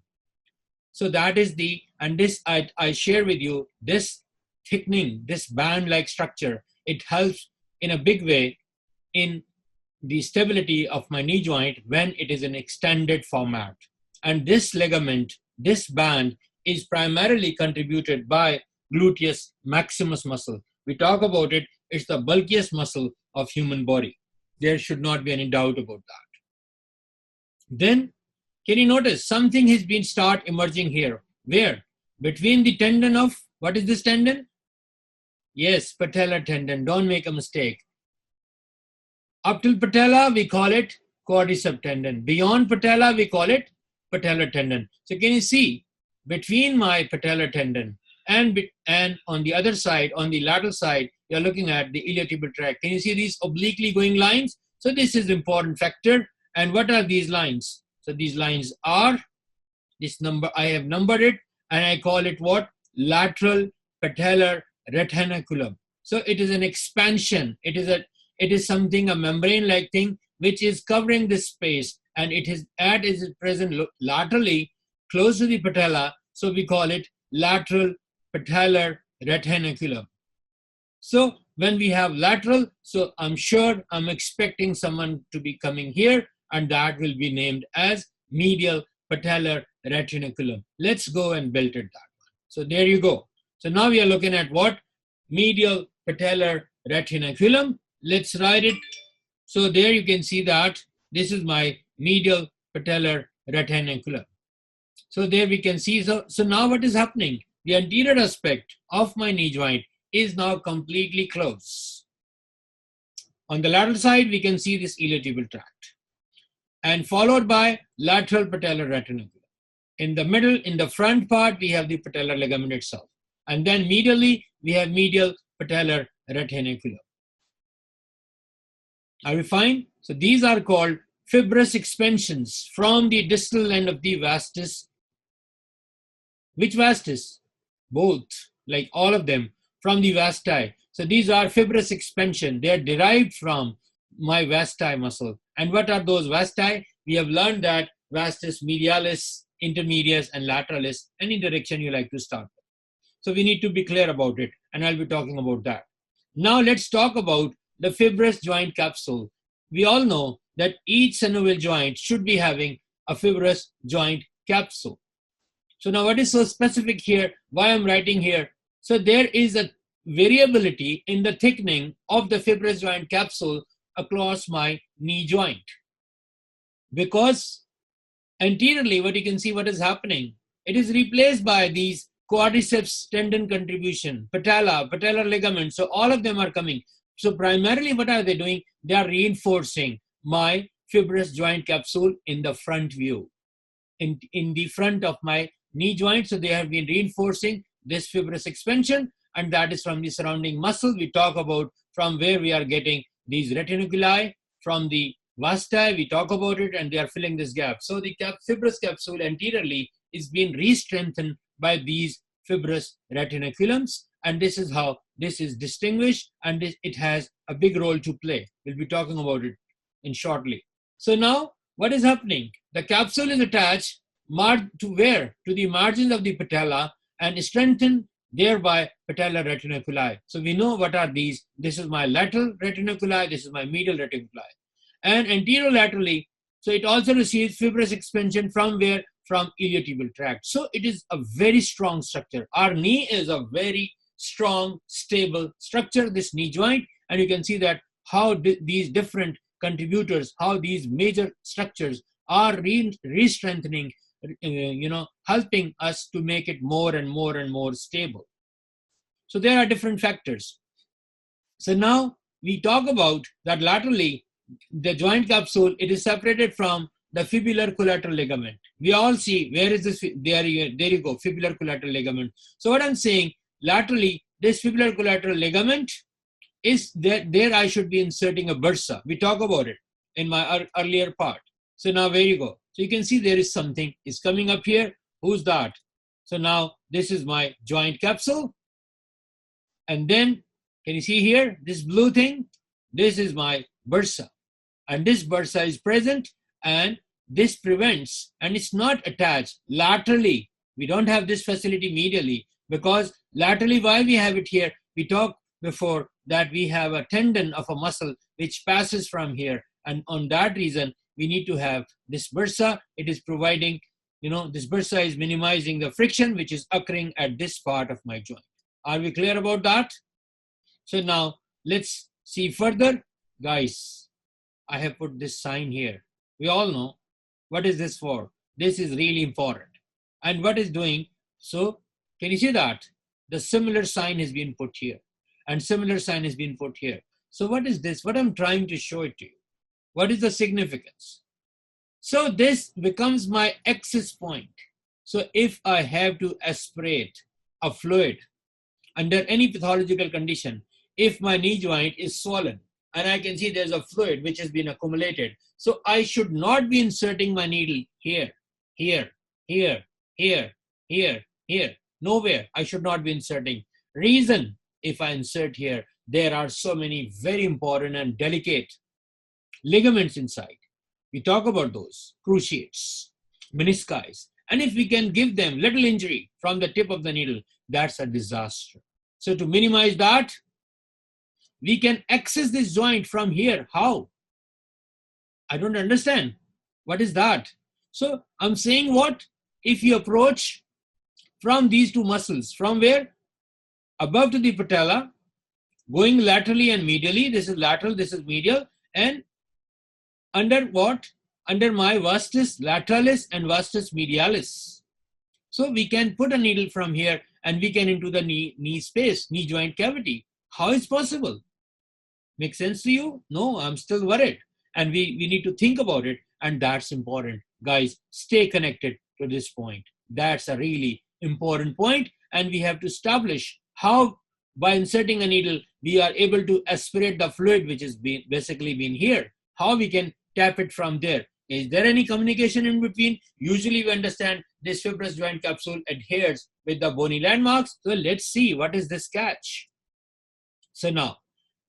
So that is and this I share with you, this thickening, this band-like structure, it helps in a big way in the stability of my knee joint when it is in extended format. And this ligament, this band, is primarily contributed by gluteus maximus muscle. We talk about it, it's the bulkiest muscle of human body. There should not be any doubt about that. Then, can you notice something has been start emerging here? Where? Between the tendon of, what is this tendon? Yes, patellar tendon, don't make a mistake. Up till patella, we call it quadricep tendon. Beyond patella, we call it patellar tendon. So can you see, between my patellar tendon and on the other side, on the lateral side, you're looking at the iliotibial tract. Can you see these obliquely going lines? So this is important factor. And what are these lines? So these lines are, this number, I have numbered it, and I call it what? Lateral patellar retinaculum. So it is an expansion. It is something, a membrane-like thing, which is covering this space, and it is present laterally close to the patella. So we call it lateral patellar retinaculum. So when we have lateral, so I'm sure I'm expecting someone to be coming here, and that will be named as medial patellar retinaculum. Let's go and build it that one. So there you go. So now we are looking at what? Medial patellar retinaculum. Let's write it. So there you can see that this is my medial patellar retinaculum. So there we can see, so now what is happening? The anterior aspect of my knee joint is now completely closed. On the lateral side, we can see this iliotibial tract, and followed by lateral patellar retinaculum. In the middle, in the front part, we have the patellar ligament itself. And then medially, we have medial patellar retinaculum. Are we fine? So these are called fibrous expansions from the distal end of the vastus. Which vastus? Both, like all of them, from the vasti. So these are fibrous expansion. They are derived from my vasti muscle. And what are those vasti? We have learned that vastus medialis, intermedius, and lateralis, any direction you like to start with. So we need to be clear about it, and I'll be talking about that. Now let's talk about the fibrous joint capsule. We all know that each synovial joint should be having a fibrous joint capsule. So now what is so specific here, why I'm writing here? So there is a variability in the thickening of the fibrous joint capsule across my knee joint. Because anteriorly, what you can see what is happening, it is replaced by these quadriceps tendon contribution, patella, patellar ligament. So all of them are coming. So primarily what are they doing? They are reinforcing my fibrous joint capsule in the front view, in the front of my knee joint. So they have been reinforcing this fibrous expansion, and that is from the surrounding muscle. We talk about from where we are getting these retinaculi, from the vasti, we talk about it, and they are filling this gap. So the fibrous capsule anteriorly is being re-strengthened by these fibrous retinaculums, and this is how this is distinguished, and it has a big role to play. We'll be talking about it in shortly. So now what is happening? The capsule is attached to where? To the margins of the patella and strengthened thereby patellar retinaculi. So we know what are these. This is my lateral retinaculi, this is my medial retinaculi. And anterolaterally, so it also receives fibrous expansion from where? From iliotibial tract. So it is a very strong structure. Our knee is a very strong, stable structure, this knee joint. And you can see that how these different contributors, how these major structures are re-strengthening, helping us to make it more and more and more stable. So there are different factors. So now we talk about that laterally, the joint capsule, it is separated from the fibular collateral ligament. We all see, where is this? There you go, fibular collateral ligament. So what I'm saying, laterally, this fibular collateral ligament is there I should be inserting a bursa. We talk about it in my earlier part. So now where you go. So you can see there is something is coming up here. Who's that? So now this is my joint capsule. And then, can you see here, this blue thing? This is my bursa. And this bursa is present, and this prevents, and it's not attached laterally. We don't have this facility medially because laterally, why we have it here? We talked before that we have a tendon of a muscle which passes from here, and on that reason we need to have this bursa. It is providing, this bursa is minimizing the friction which is occurring at this part of my joint. Are we clear about that? So now let's see further. Guys, I have put this sign here. We all know what is this for. This is really important. And what is doing? So can you see that? The similar sign has been put here and similar sign has been put here. So what is this? What I'm trying to show it to you. What is the significance? So this becomes my access point. So if I have to aspirate a fluid under any pathological condition, if my knee joint is swollen and I can see there's a fluid which has been accumulated, so I should not be inserting my needle here, here, here, here, here, here. Nowhere I should not be inserting. Reason, if I insert here, there are so many very important and delicate ligaments inside. We talk about those, cruciates, menisci. And if we can give them little injury from the tip of the needle, that's a disaster. So to minimize that, we can access this joint from here. How? I don't understand. What is that? So I'm saying what? If you approach from these two muscles, from where? Above to the patella, going laterally and medially. This is lateral, this is medial. And under what? Under my vastus lateralis and vastus medialis. So we can put a needle from here and we can into the knee space, knee joint cavity. How is possible? Make sense to you? No, I'm still worried. And we need to think about it. And that's important. Guys, stay connected to this point. That's a really important point. And we have to establish how by inserting a needle, we are able to aspirate the fluid which is basically been here. How we can tap it from there. Is there any communication in between? Usually we understand this fibrous joint capsule adheres with the bony landmarks. So let's see what is this catch. So now,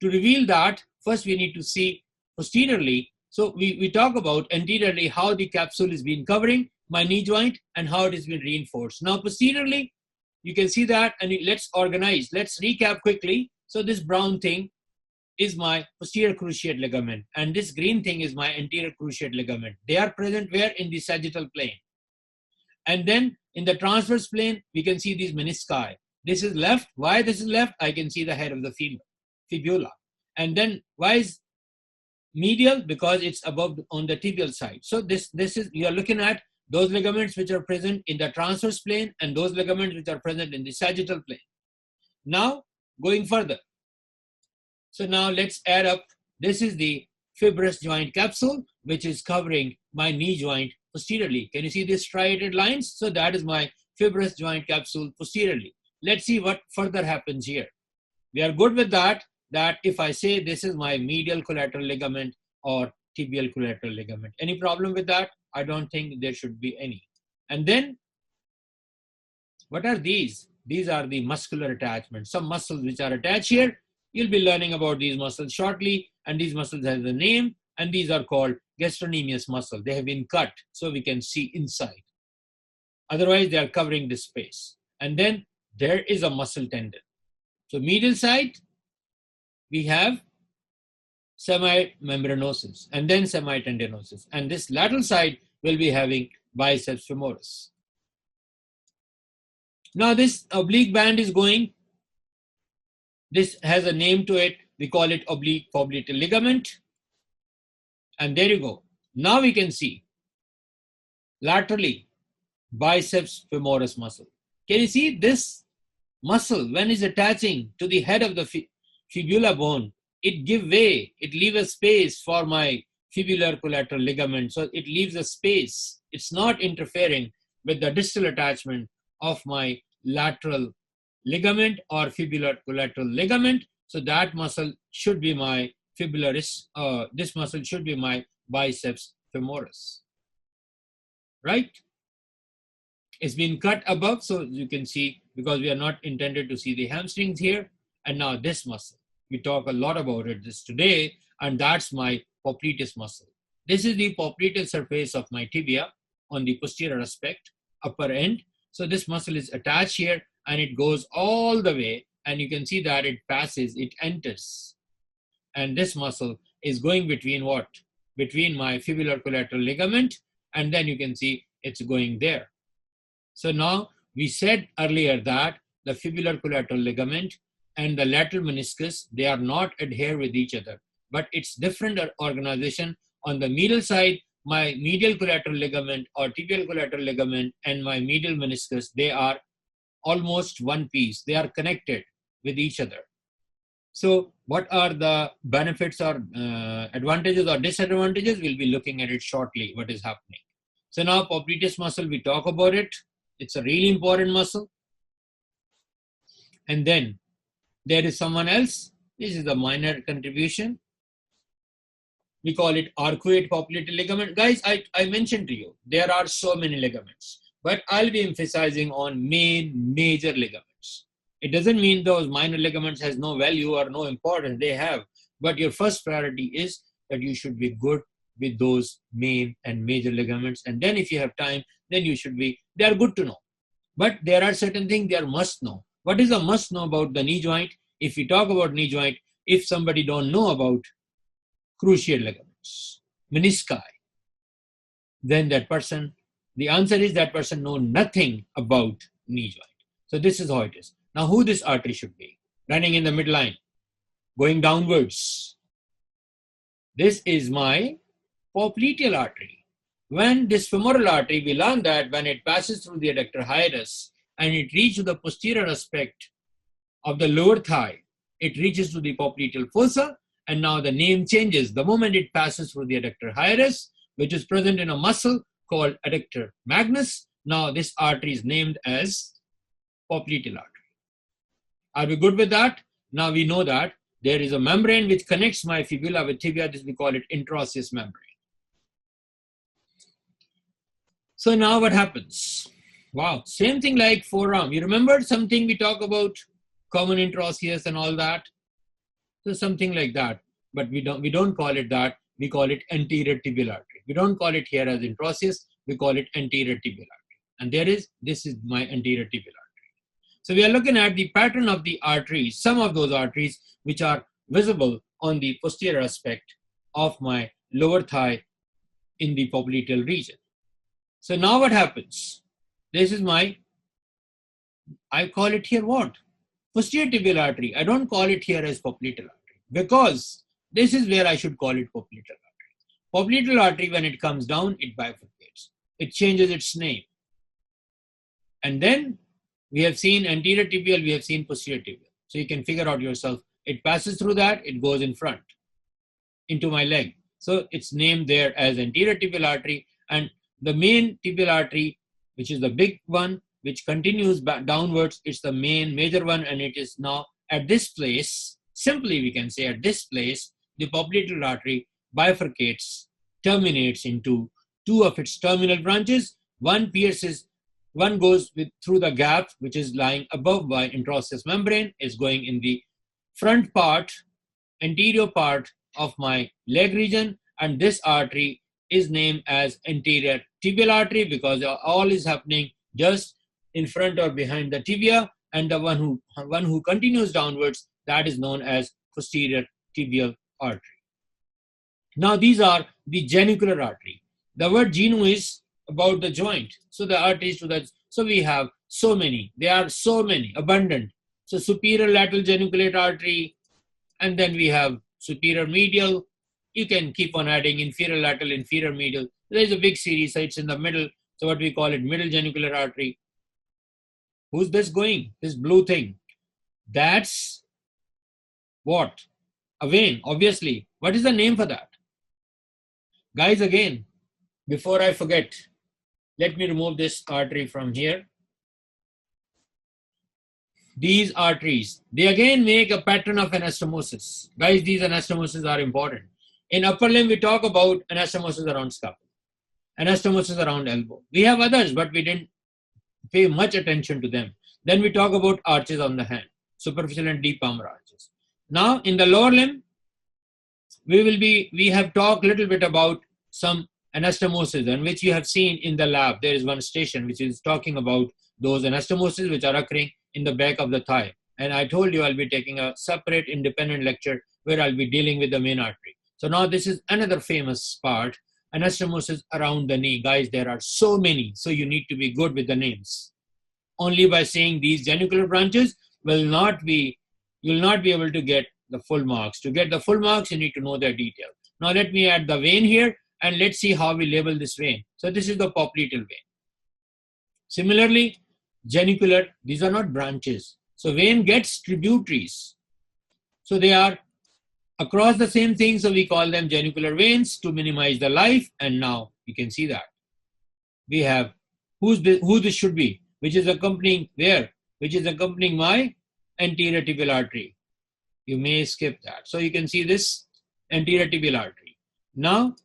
to reveal that, first we need to see posteriorly. So we talk about anteriorly how the capsule is been covering my knee joint and how it has been reinforced. Now posteriorly, you can see that, and let's organize. Let's recap quickly. So this brown thing is my posterior cruciate ligament, and this green thing is my anterior cruciate ligament. They are present where? In the sagittal plane. And then in the transverse plane, we can see these menisci. This is left. Why this is left? I can see the head of the femur, fibula. And then why is medial? Because it's above on the tibial side. So this is, you are looking at those ligaments which are present in the transverse plane and those ligaments which are present in the sagittal plane. Now going further. So now let's add up. This is the fibrous joint capsule which is covering my knee joint posteriorly. Can you see these striated lines? So that is my fibrous joint capsule posteriorly. Let's see what further happens here. We are good with that if I say this is my medial collateral ligament or tibial collateral ligament. Any problem with that? I don't think there should be any. And then what are these? These are the muscular attachments. Some muscles which are attached here. You'll be learning about these muscles shortly, and these muscles have a name, and these are called gastrocnemius muscle. They have been cut so we can see inside. Otherwise, they are covering this space. And then there is a muscle tendon. So medial side, we have semimembranosus and then semitendinosus. And this lateral side will be having biceps femoris. Now this oblique band is going. This has a name to it. We call it oblique popliteal ligament. And there you go. Now we can see laterally biceps femoris muscle. Can you see this muscle when it's attaching to the head of the fibula bone? It gives way. It leaves a space for my fibular collateral ligament. So it leaves a space. It's not interfering with the distal attachment of my lateral ligament or fibular collateral ligament. So that muscle should be my fibularis. This muscle should be my biceps femoris. Right? It's been cut above, so you can see, because we are not intended to see the hamstrings here. And now this muscle. We talk a lot about it this today, and that's my popliteus muscle. This is the popliteal surface of my tibia on the posterior aspect, upper end. So this muscle is attached here and it goes all the way, and you can see that it passes, it enters. And this muscle is going between what? Between my fibular collateral ligament, and then you can see it's going there. So now we said earlier that the fibular collateral ligament and the lateral meniscus, they are not adhere with each other, but it's different organization. On the medial side, my medial collateral ligament or tibial collateral ligament and my medial meniscus, they are almost one piece. They are connected with each other. So what are the benefits or advantages or disadvantages? We'll be looking at it shortly, what is happening. So now popliteus muscle, we talk about it. It's a really important muscle. And then there is someone else. This is a minor contribution. We call it arcuate popliteal ligament. Guys, I mentioned to you, there are so many ligaments, but I'll be emphasizing on major ligaments. It doesn't mean those minor ligaments has no value or no importance. They have. But your first priority is that you should be good with those main and major ligaments. And then if you have time, then you should be, they are good to know. But there are certain things they are must know. What is a must know about the knee joint? If we talk about knee joint, if somebody don't know about cruciate ligaments, menisci, then that person, the answer is that person know nothing about knee joint. So this is how it is. Now who this artery should be? Running in the midline, going downwards. This is my popliteal artery. When this femoral artery, we learn that when it passes through the adductor hiatus and it reaches the posterior aspect of the lower thigh, it reaches to the popliteal fossa, and now the name changes the moment it passes through the adductor hiatus, which is present in a muscle called adductor magnus. Now this artery is named as popliteal artery. Are we good with that? Now we know that there is a membrane which connects my fibula with tibia. This we call it interosseous membrane. So now what happens? Wow, same thing like forearm. You remember something we talk about common interosseous and all that? So something like that, but we don't call it that. We call it anterior tibial artery. We don't call it here as interosseous. We call it anterior tibial artery. And this is my anterior tibial artery. So we are looking at the pattern of the arteries, some of those arteries which are visible on the posterior aspect of my lower thigh in the popliteal region. So now what happens? This is my, I call it here what? Posterior tibial artery. I don't call it here as popliteal artery because this is where I should call it popliteal artery. Popliteal artery, when it comes down, it bifurcates. It changes its name. And then we have seen anterior tibial, we have seen posterior tibial. So you can figure out yourself. It passes through that, it goes in front into my leg. So it's named there as anterior tibial artery, and the main tibial artery, which is the big one, which continues back downwards, it's the main major one, and it is now at this place. Simply we can say at this place, the popliteal artery bifurcates, terminates into two of its terminal branches. One pierces, one goes through the gap which is lying above my interosseous membrane, is going in the front part, anterior part of my leg region, and this artery is named as anterior tibial artery because all is happening just in front or behind the tibia, and the one who continues downwards, that is known as posterior tibial artery. Now these are the genicular artery. The word genu is about the joint. So the arteries to that. So we have so many. There are so many, abundant. So superior lateral geniculate artery, and then we have superior medial. You can keep on adding inferior lateral, inferior medial. There is a big series, so it's in the middle. So what we call it, middle genicular artery. Who's this going? This blue thing. That's what? A vein, obviously. What is the name for that? Guys, again, before I forget, let me remove this artery from here. These arteries, they again make a pattern of anastomosis. Guys, these anastomosis are important. In upper limb, we talk about anastomosis around scapula, anastomosis around elbow. We have others, but we didn't pay much attention to them. Then we talk about arches on the hand, superficial and deep palmar arches. Now, in the lower limb, we have talked a little bit about some anastomosis, and which you have seen in the lab. There is one station which is talking about those anastomosis which are occurring in the back of the thigh. And I told you I'll be taking a separate independent lecture where I'll be dealing with the main artery. So now this is another famous part, anastomosis around the knee. Guys, there are so many, so you need to be good with the names. Only by saying these genicular branches you'll not be able to get the full marks. To get the full marks, you need to know their detail. Now let me add the vein here, and let's see how we label this vein. So this is the popliteal vein. Similarly, genicular, these are not branches. So vein gets tributaries. So they are across the same thing, so we call them genicular veins to minimize the life. And now you can see that we have who this should be, which is accompanying where, which is accompanying my anterior tibial artery. You may skip that. So you can see this anterior tibial artery. Now,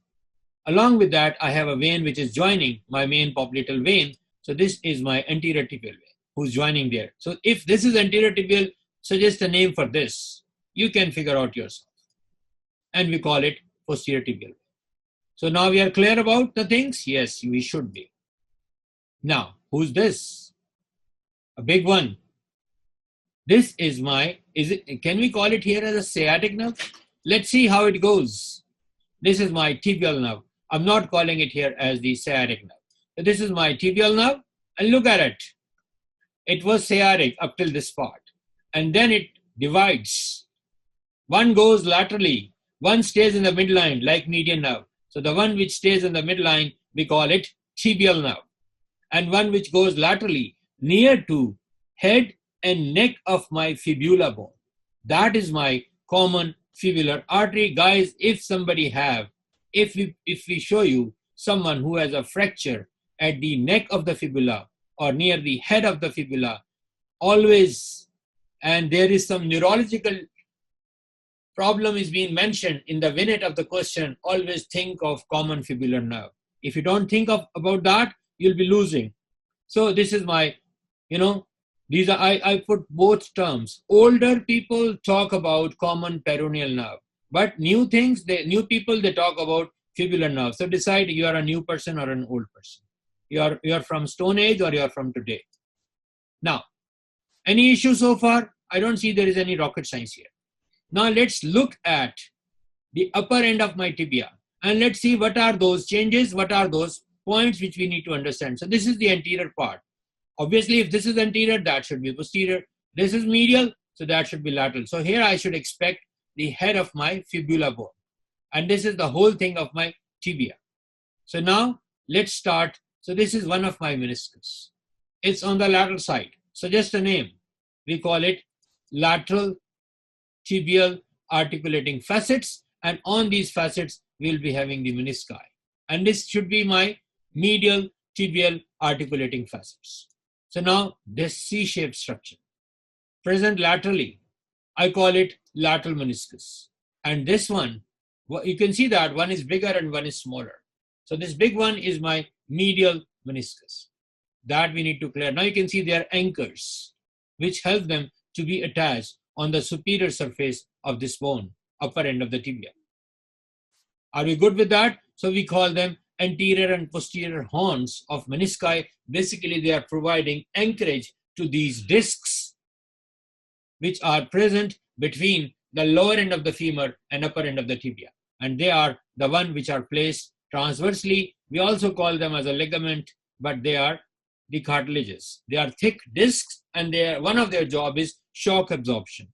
along with that, I have a vein which is joining my main popliteal vein. So this is my anterior tibial vein who's joining there. So if this is anterior tibial, suggest a name for this. You can figure out yourself. And we call it posterior tibial. So now we are clear about the things? Yes, we should be. Now, who's this? A big one. This is my, can we call it here as a sciatic nerve? Let's see how it goes. This is my tibial nerve. I'm not calling it here as the sciatic nerve. So this is my tibial nerve, and look at it. It was sciatic up till this part. And then it divides. One goes laterally. One stays in the midline like median nerve. So the one which stays in the midline, we call it tibial nerve. And one which goes laterally near to head and neck of my fibula bone. That is my common fibular artery. Guys, if we show you someone who has a fracture at the neck of the fibula or near the head of the fibula, always, and there is some neurological problem is being mentioned in the vignette of the question, always think of common fibular nerve. If you don't think about that, you'll be losing. So this is my, these are, I put both terms. Older people talk about common peroneal nerve, but new people, they talk about fibular nerve. So decide you are a new person or an old person. You are from Stone Age or you are from today. Now, any issue so far? I don't see there is any rocket science here. Now let's look at the upper end of my tibia and let's see what are those changes, what are those points which we need to understand. So this is the anterior part. Obviously, if this is anterior, that should be posterior. This is medial, so that should be lateral. So here I should expect the head of my fibula bone. And this is the whole thing of my tibia. So now let's start. So this is one of my meniscus. It's on the lateral side. So just a name. We call it lateral tibial articulating facets. And on these facets, we'll be having the menisci. And this should be my medial tibial articulating facets. So now this C-shaped structure, present laterally, I call it lateral meniscus. And this one, you can see that one is bigger and one is smaller. So this big one is my medial meniscus. That we need to clear. Now you can see they are anchors, which help them to be attached on the superior surface of this bone, upper end of the tibia. Are we good with that? So we call them anterior and posterior horns of menisci. Basically, they are providing anchorage to these discs, which are present between the lower end of the femur and upper end of the tibia. And they are the one which are placed transversely. We also call them as a ligament, but they are the cartilages. They are thick discs, and one of their job is shock absorption.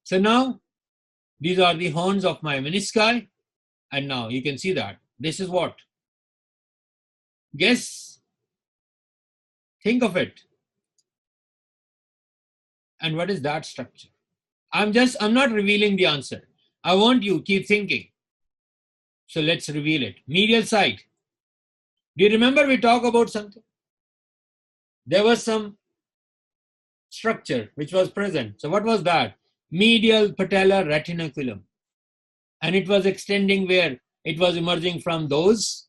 So now, these are the horns of my menisci. And now you can see that. This is what? Guess. Think of it. And what is that structure? I'm not revealing the answer. I want you to keep thinking. So let's reveal it. Medial side. Do you remember we talked about something? There was some structure which was present. So what was that? Medial patellar retinaculum. And it was extending where? It was emerging from those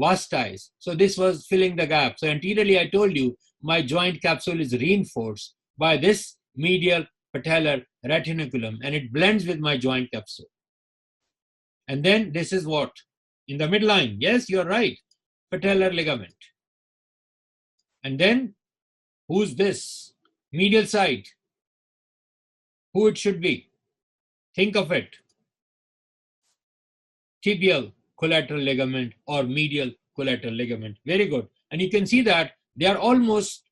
vasti's. So this was filling the gap. So anteriorly, I told you, my joint capsule is reinforced by this medial patellar retinaculum, and it blends with my joint capsule. And then this is what? In the midline. Yes, you're right. Patellar ligament. And then, who's this? Medial side. Who it should be? Think of it. Tibial collateral ligament or medial collateral ligament. Very good. And you can see that they are almost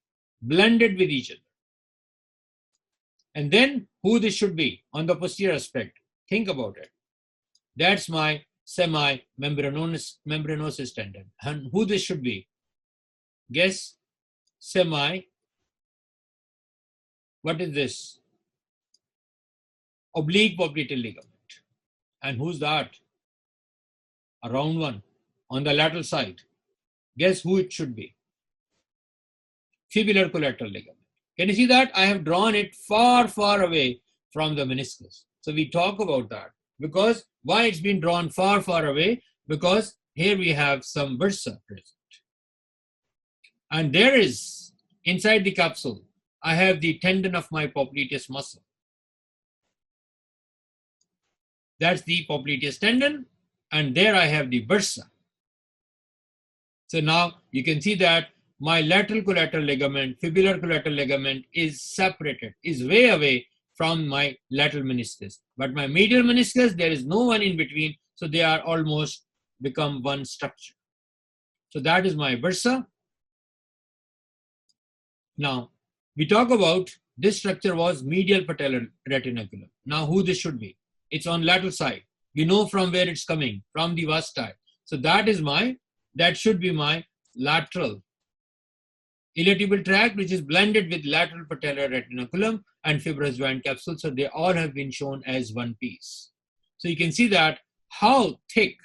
blended with each other. And then who this should be on the posterior aspect? Think about it. That's my semi-membranosus tendon. And who this should be? Guess. What is this? Oblique popliteal ligament. And who's that? A round one on the lateral side. Guess who it should be? Fibular collateral ligament. Can you see that? I have drawn it far, far away from the meniscus. So we talk about that. Because why it's been drawn far, far away? Because here we have some bursa present. And there is, inside the capsule, I have the tendon of my popliteus muscle. That's the popliteus tendon. And there I have the bursa. So now you can see that my lateral collateral ligament, fibular collateral ligament is separated, is way away from my lateral meniscus. But my medial meniscus, there is no one in between. So they are almost become one structure. So that is my bursa. Now we talk about this structure was medial patellar retinaculum. Now who this should be? It's on lateral side. We know from where it's coming, from the vasti. So that should be my lateral iliotibial tract, which is blended with lateral patellar retinaculum and fibrous joint capsule. So they all have been shown as one piece. So you can see that how thick,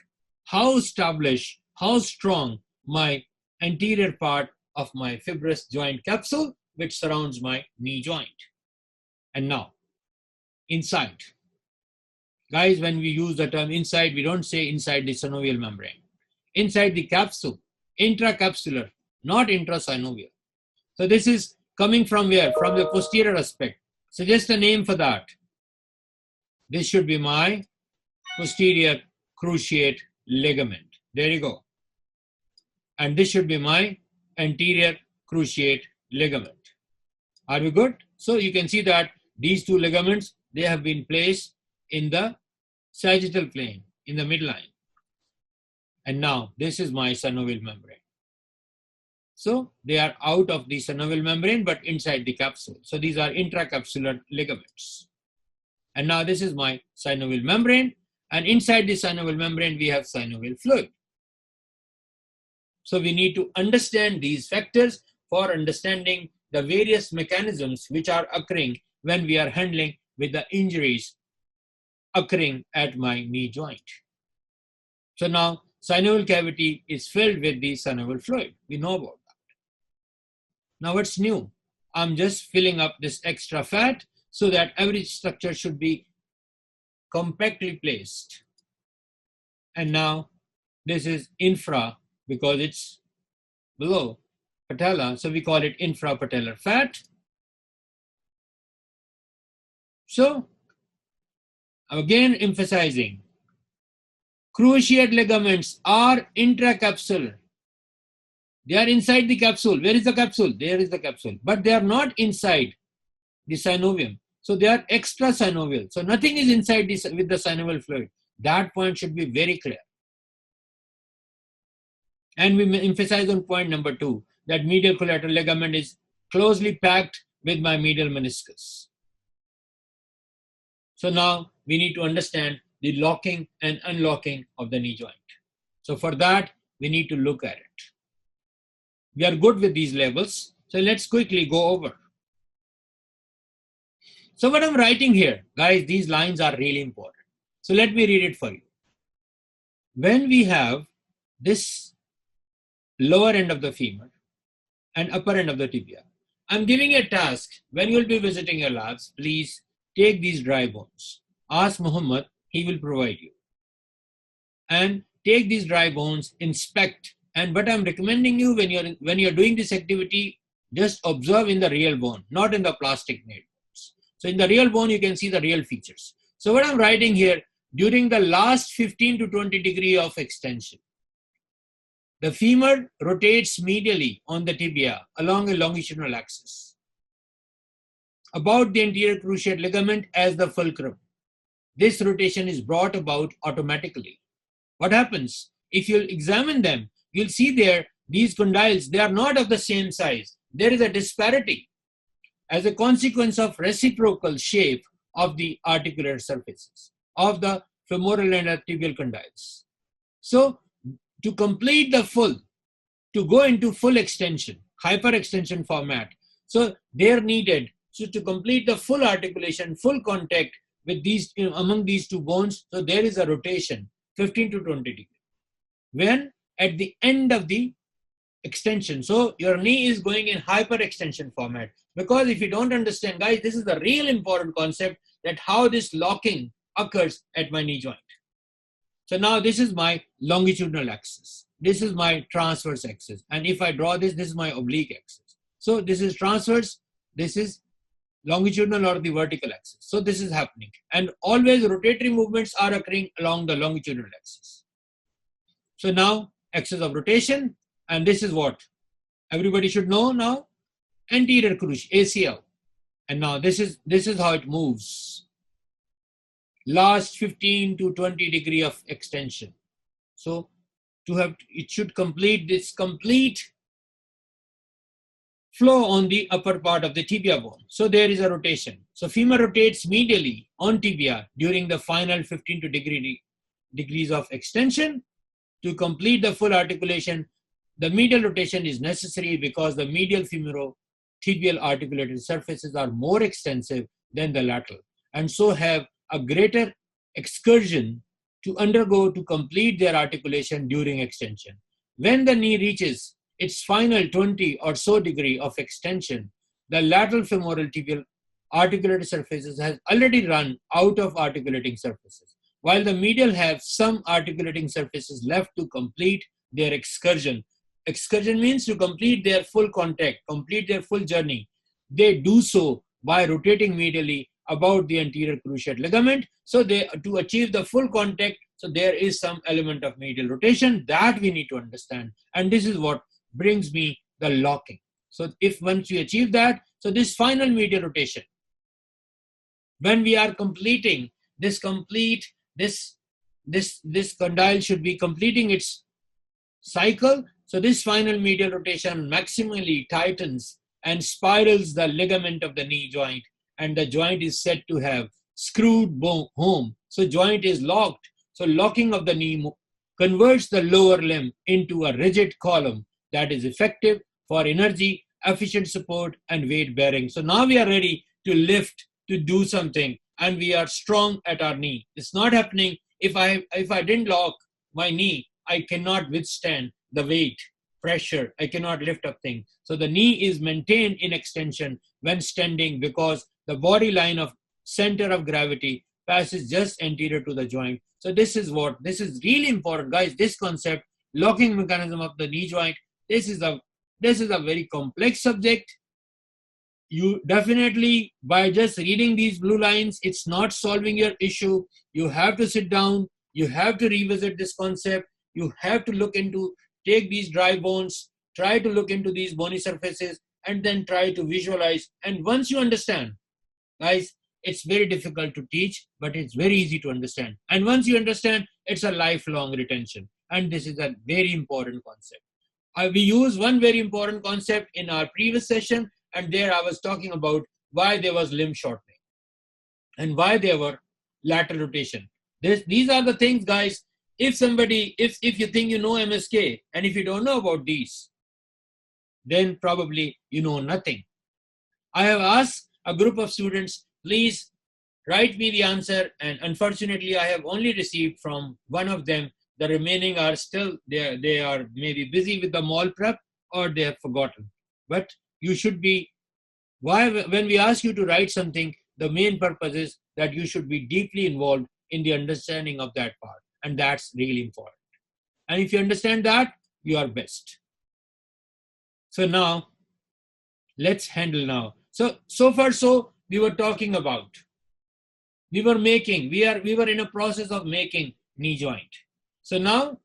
how established, how strong my anterior part of my fibrous joint capsule, which surrounds my knee joint. And now, inside. Guys, when we use the term inside, we don't say inside the synovial membrane. Inside the capsule, intracapsular, not intrasynovial. So this is coming from where? From the posterior aspect. Suggest a name for that. This should be my posterior cruciate ligament. There you go. And this should be my anterior cruciate ligament. Are we good? So you can see that these two ligaments, they have been placed in the sagittal plane, in the midline. And now this is my synovial membrane. So they are out of the synovial membrane but inside the capsule. So these are intracapsular ligaments. And now this is my synovial membrane, and inside the synovial membrane we have synovial fluid. So we need to understand these factors for understanding the various mechanisms which are occurring when we are handling with the injuries occurring at my knee joint. So now synovial cavity is filled with the synovial fluid. We know about that. Now what's new? I'm just filling up this extra fat so that every structure should be compactly placed. And now this is infra because it's below patella. So we call it infrapatellar fat. So again emphasizing, cruciate ligaments are intracapsular. They are inside the capsule. Where is the capsule? There is the capsule. But they are not inside the synovium. So they are extrasynovial. So nothing is inside this with the synovial fluid. That point should be very clear. And we emphasize on point number 2 that medial collateral ligament is closely packed with my medial meniscus. So now we need to understand the locking and unlocking of the knee joint. So for that, we need to look at it. We are good with these labels. So let's quickly go over. So what I'm writing here, guys, these lines are really important. So let me read it for you. When we have this lower end of the femur and upper end of the tibia, I'm giving a task. When you'll be visiting your labs, please take these dry bones. Ask Muhammad, he will provide you. And take these dry bones, inspect. And what I'm recommending you when you're doing this activity, just observe in the real bone, not in the plastic made bones. So in the real bone, you can see the real features. So what I'm writing here, during the last 15 to 20 degree of extension, The femur rotates medially on the tibia along a longitudinal axis about the anterior cruciate ligament as the fulcrum. This rotation is brought about automatically. What happens? If you examine them, you'll see there, these condyles, they are not of the same size. There is a disparity as a consequence of reciprocal shape of the articular surfaces of the femoral and tibial condyles. So, to complete the full, to go into full extension, hyperextension format, so they're needed. So to complete the full articulation, full contact with these, among these two bones, so there is a rotation, 15 to 20 degrees. When at the end of the extension, so your knee is going in hyperextension format. Because if you don't understand, guys, this is the real important concept, that how this locking occurs at my knee joint. So now this is my longitudinal axis. This is my transverse axis. And if I draw this, this is my oblique axis. So this is transverse, this is longitudinal or the vertical axis. So this is happening. And always rotatory movements are occurring along the longitudinal axis. So now axis of rotation, and this is what everybody should know now, anterior cruciate, ACL. And now this is how it moves. Last 15 to 20 degree of extension. So it should complete this complete flow on the upper part of the tibia bone. So there is a rotation. So femur rotates medially on tibia during the final 15 to degrees of extension. To complete the full articulation, the medial rotation is necessary because the medial femorotibial articulated surfaces are more extensive than the lateral, and so have a greater excursion to undergo to complete their articulation during extension. When the knee reaches its final 20 or so degree of extension, the lateral femoral tibial articulated surfaces has already run out of articulating surfaces, while the medial have some articulating surfaces left to complete their excursion. Excursion means to complete their full contact, complete their full journey. They do so by rotating medially about the anterior cruciate ligament. So to achieve the full contact, so there is some element of medial rotation that we need to understand. And this is what brings me the locking. So if once we achieve that, so this final medial rotation, when we are completing this condyle should be completing its cycle. So this final medial rotation maximally tightens and spirals the ligament of the knee joint, and the joint is said to have screwed home. So joint is locked. So locking of the knee converts the lower limb into a rigid column that is effective for energy, efficient support, and weight bearing. So now we are ready to lift, to do something, and we are strong at our knee. It's not happening. If I didn't lock my knee, I cannot withstand the weight, pressure. I cannot lift up things. So the knee is maintained in extension when standing because the body line of center of gravity passes just anterior to the joint. So this is really important, guys. This concept, locking mechanism of the knee joint, this is a very complex subject. You definitely, by just reading these blue lines, it's not solving your issue. You have to sit down. You have to revisit this concept. You have to take these dry bones, try to look into these bony surfaces, and then try to visualize. And once you understand, guys, it's very difficult to teach, but it's very easy to understand. And once you understand, it's a lifelong retention. And this is a very important concept. We use one very important concept in our previous session, and there I was talking about why there was limb shortening and why there were lateral rotation. These are the things, guys. If you think you know MSK, and if you don't know about these, then probably you know nothing. I have asked a group of students, please write me the answer, and unfortunately I have only received from one of them. The remaining are still there. They are maybe busy with the mall prep, or they have forgotten. But you should be, when we ask you to write something, the main purpose is that you should be deeply involved in the understanding of that part. And that's really important. And if you understand that, you are best. So now, let's handle now. So far, we were talking about, we were in a process of making knee joint. So now,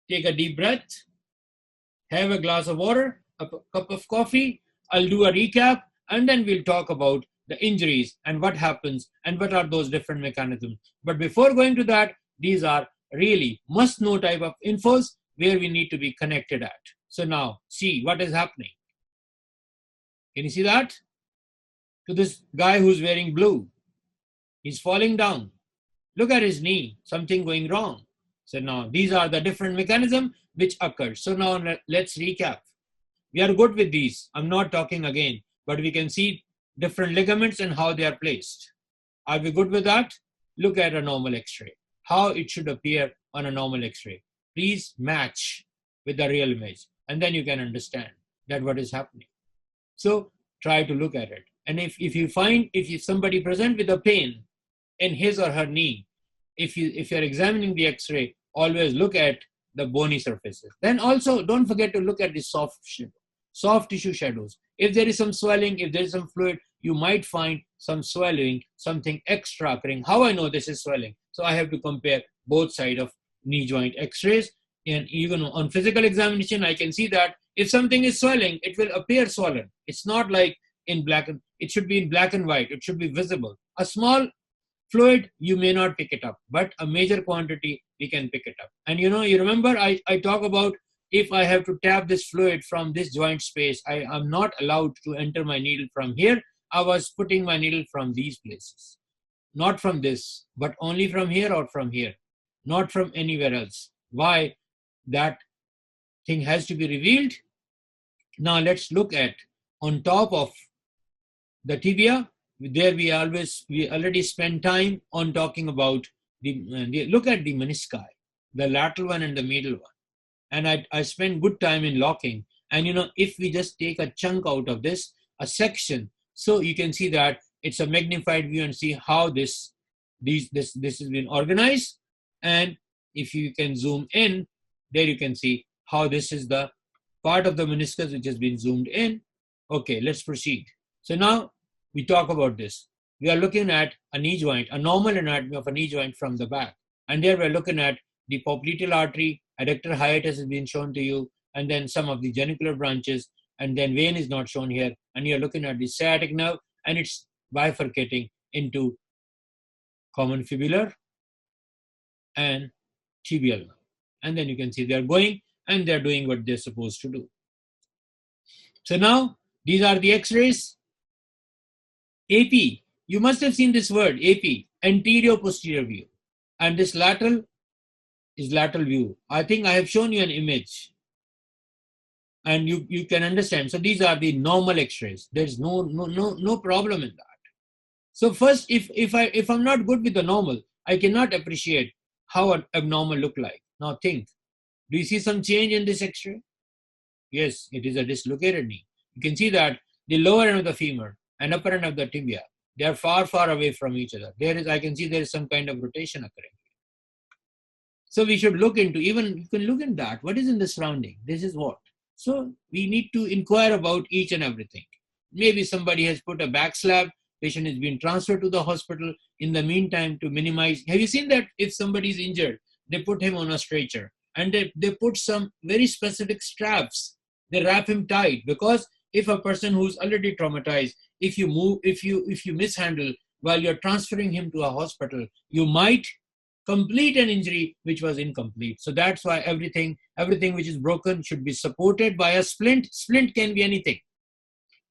take a deep breath. have a glass of water, a cup of coffee. I'll do a recap, and then we'll talk about the injuries and what happens and what are those different mechanisms. But before going to that, these are really must-know type of infos where we need to be connected at. So now, see what is happening. Can you see that? To this guy who's wearing blue. He's falling down. Look at his knee, something going wrong. So now these are the different mechanisms which occur. So now let's recap. We are good with these. I'm not talking again, but we can see different ligaments and how they are placed. Are we good with that? Look at a normal X-ray. How it should appear on a normal X-ray. Please match with the real image, and then you can understand that what is happening. So try to look at it. And if you find, if somebody present with a pain in his or her knee, if you're examining the X-ray, always look at the bony surfaces. Then also don't forget to look at the soft tissue shadows. If there is some swelling, if there is some fluid, you might find some swelling, something extra occurring. How I know this is swelling? So I have to compare both sides of knee joint X-rays. And even on physical examination, I can see that if something is swelling, it will appear swollen. It's not like in black, it should be in black and white. It should be visible. A small fluid, you may not pick it up, but a major quantity, we can pick it up. And you remember I talk about if I have to tap this fluid from this joint space, I am not allowed to enter my needle from here. I was putting my needle from these places. Not from this, but only from here or from here. Not from anywhere else. Why? That thing has to be revealed. Now let's look at on top of the tibia. There we already spent time on talking about look at the menisci, the lateral one and the medial one. And I spent good time in locking. And if we just take a chunk out of this, a section, so you can see that it's a magnified view and see how this has been organized. And if you can zoom in, there you can see how this is the part of the meniscus which has been zoomed in. Okay, let's proceed. So now we talk about this. We are looking at a knee joint, a normal anatomy of a knee joint from the back. And there we're looking at the popliteal artery, adductor hiatus has been shown to you, and then some of the genicular branches, and then vein is not shown here. And you're looking at the sciatic nerve, and it's bifurcating into common fibular and tibial nerve. And then you can see they're going and they're doing what they're supposed to do. So now these are the X-rays. AP, you must have seen this word, AP, anterior posterior view. And this lateral is lateral view. I think I have shown you an image. And you can understand. So these are the normal X-rays. There's no problem in that. So first, if I'm not good with the normal, I cannot appreciate how an abnormal look like. Now think, do you see some change in this X-ray? Yes, it is a dislocated knee. You can see that the lower end of the femur and upper end of the tibia, they are far away from each other. I can see there is some kind of rotation occurring. So we should look into, even you can look in that. What is in the surrounding? This is what? So we need to inquire about each and everything. Maybe somebody has put a back slab, patient is being transferred to the hospital. In the meantime, to minimize, have you seen that if somebody is injured, they put him on a stretcher and they put some very specific straps. They wrap him tight, because if a person who's already traumatized, if you mishandle while you're transferring him to a hospital, you might complete an injury which was incomplete. So that's why everything which is broken should be supported by a splint. Splint can be anything.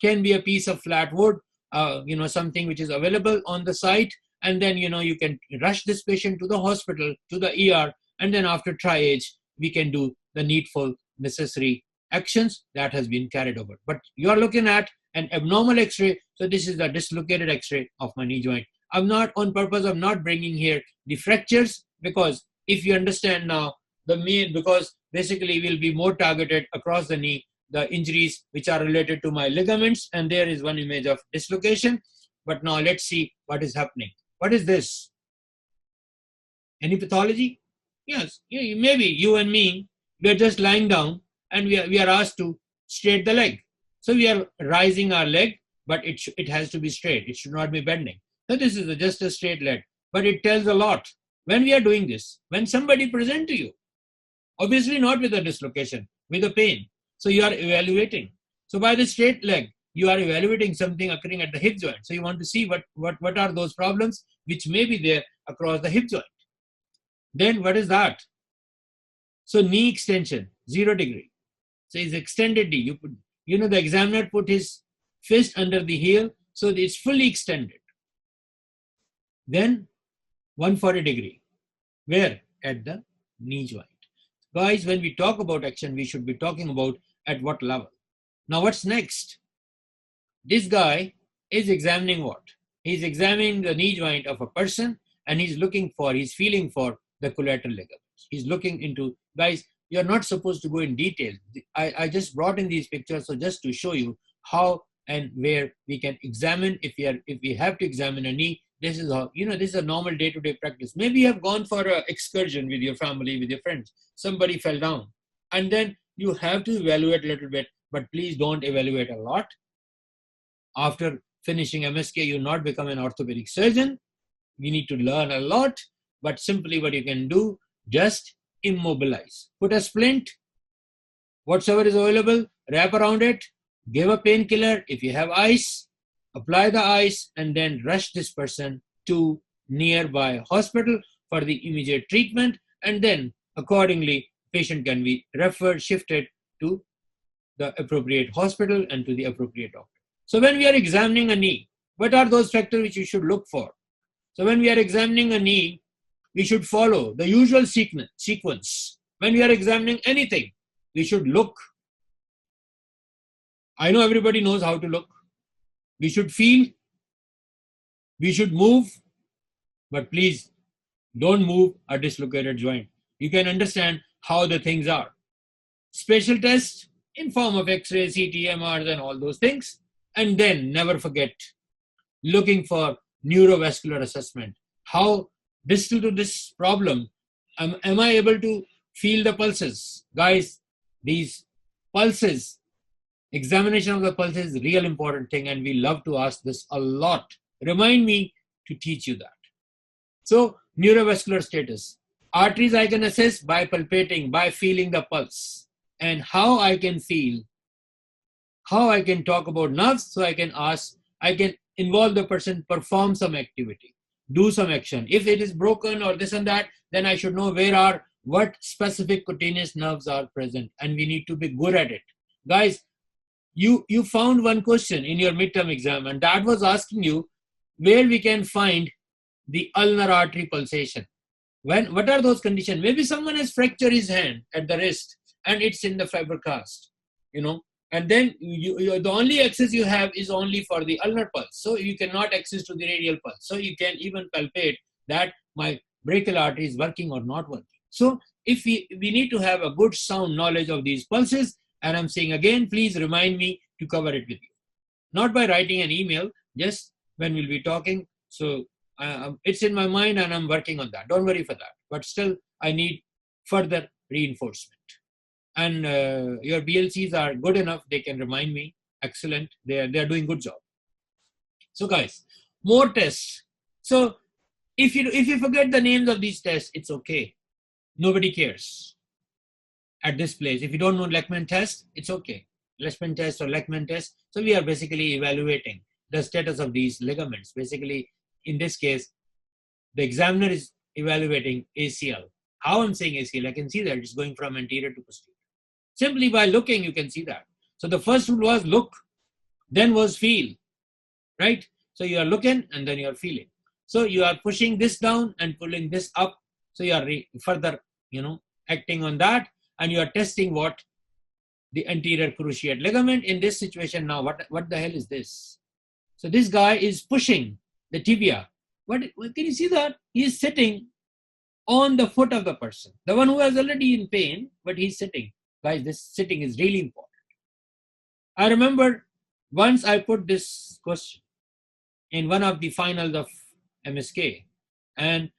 Can be a piece of flat wood, something which is available on the site. And then, you can rush this patient to the hospital, to the ER. And then after triage, we can do the needful, necessary actions that has been carried over. But you are looking at an abnormal X-ray. So this is the dislocated X-ray of my knee joint. I'm not on purpose. I'm not bringing here the fractures, because if you understand now because basically we'll be more targeted across the knee, the injuries which are related to my ligaments. And there is one image of dislocation. But now let's see what is happening. What is this? Any pathology? Yes, maybe you and me, we are just lying down and we are asked to straight the leg. So we are rising our leg, but it has to be straight. It should not be bending. So this is just a straight leg, but it tells a lot. When we are doing this, when somebody present to you, obviously not with a dislocation, with a pain, So you are evaluating. So by the straight leg, you are evaluating something occurring at the hip joint. So you want to see what are those problems which may be there across the hip joint. Then what is that? So knee extension, 0 degree. So it's extended knee. The examiner put his fist under the heel, so it's fully extended. Then 140 degree. Where? At the knee joint. Guys, when we talk about action, we should be talking about at what level. Now what's next? This guy is examining what? He's examining the knee joint of a person, and he's feeling for the collateral ligaments. He's looking into, guys, you're not supposed to go in detail. I just brought in these pictures, so just to show you how and where we can examine. If we have to examine a knee, this is how, this is a normal day-to-day practice. Maybe you have gone for an excursion with your family, with your friends. Somebody fell down, and then you have to evaluate a little bit, but please don't evaluate a lot. After finishing MSK, you not become an orthopedic surgeon. You need to learn a lot, but simply what you can do, just immobilize. Put a splint, whatsoever is available, wrap around it, give a painkiller. If you have ice, apply the ice, and then rush this person to nearby hospital for the immediate treatment, and then accordingly, patient can be shifted to the appropriate hospital and to the appropriate doctor. So when we are examining a knee, what are those factors which you should look for? So when we are examining a knee, we should follow the usual sequence. When we are examining anything, we should look. I know everybody knows how to look. We should feel. We should move. But please, don't move a dislocated joint. You can understand how the things are. Special tests in form of X-ray, CT, MRs, and all those things. And then never forget looking for neurovascular assessment. How distal to this problem, am I able to feel the pulses? Guys, these pulses, examination of the pulses is a real important thing, and we love to ask this a lot. Remind me to teach you that. So, neurovascular status. Arteries I can assess by palpating, by feeling the pulse. And how I can feel, how I can talk about nerves, so I can involve the person, perform some activity, do some action. If it is broken or this and that, then I should know what specific cutaneous nerves are present, and we need to be good at it. Guys, you found one question in your midterm exam, and that was asking you where we can find the ulnar artery pulsation. What are those conditions? Maybe someone has fractured his hand at the wrist, and it's in the fiber cast, and then the only access you have is only for the ulnar pulse. So you cannot access to the radial pulse. So you can even palpate that my brachial artery is working or not working. So if we need to have a good sound knowledge of these pulses, and I'm saying again, please remind me to cover it with you. Not by writing an email, just when we'll be talking. So it's in my mind and I'm working on that. Don't worry for that. But still, I need further reinforcement. And your BLCs are good enough. They can remind me. Excellent. They are doing good job. So guys, more tests. So if you forget the names of these tests, it's okay. Nobody cares at this place. If you don't know Lechman test, it's okay. Lechman test or Lechman test. So we are basically evaluating the status of these ligaments. Basically, in this case, the examiner is evaluating ACL. How I'm saying ACL, I can see that it's going from anterior to posterior. Simply by looking, you can see that. So the first rule was look, then was feel, right? So you are looking and then you are feeling. So you are pushing this down and pulling this up. So you are further, acting on that, and you are testing what? The anterior cruciate ligament. In this situation now, what the hell is this? So this guy is pushing the tibia. What can you see that? He is sitting on the foot of the person. The one who is already in pain, but he's sitting. Guys, this sitting is really important. I remember once I put this question in one of the finals of MSK, and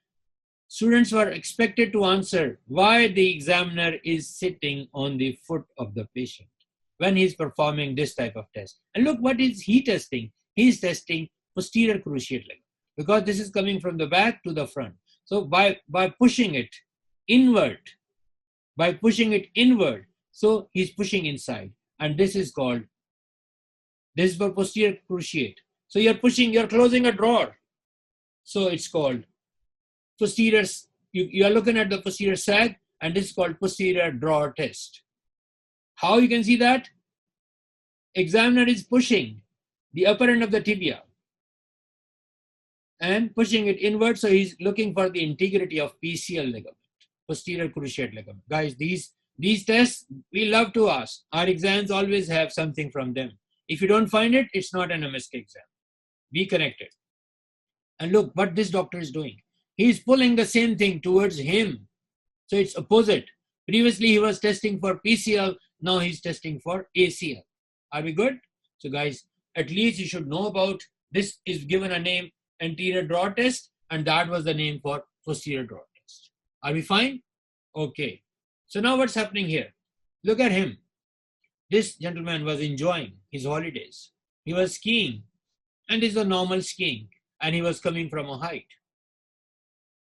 students were expected to answer why the examiner is sitting on the foot of the patient when he's performing this type of test. And look, what is he testing? He's testing posterior cruciate ligament, because this is coming from the back to the front. So by pushing it inward, So he's pushing inside, and this is for posterior cruciate. So you're closing a drawer. So it's called posterior, you are looking at the posterior sag, and this is called posterior drawer test. How you can see that? Examiner is pushing the upper end of the tibia and pushing it inward, so he's looking for the integrity of PCL ligament, posterior cruciate ligament. Guys, these tests we love to ask. Our exams always have something from them. If you don't find it, it's not an MSK exam. Be connected. And look what this doctor is doing. He's pulling the same thing towards him. So it's opposite. Previously he was testing for PCL, now he's testing for ACL. Are we good? So guys, at least you should know about this. Is given a name, anterior drawer test, and that was the name for posterior drawer test. Are we fine? Okay. So now what's happening here? Look at him. This gentleman was enjoying his holidays. He was skiing, and this is a normal skiing, and he was coming from a height.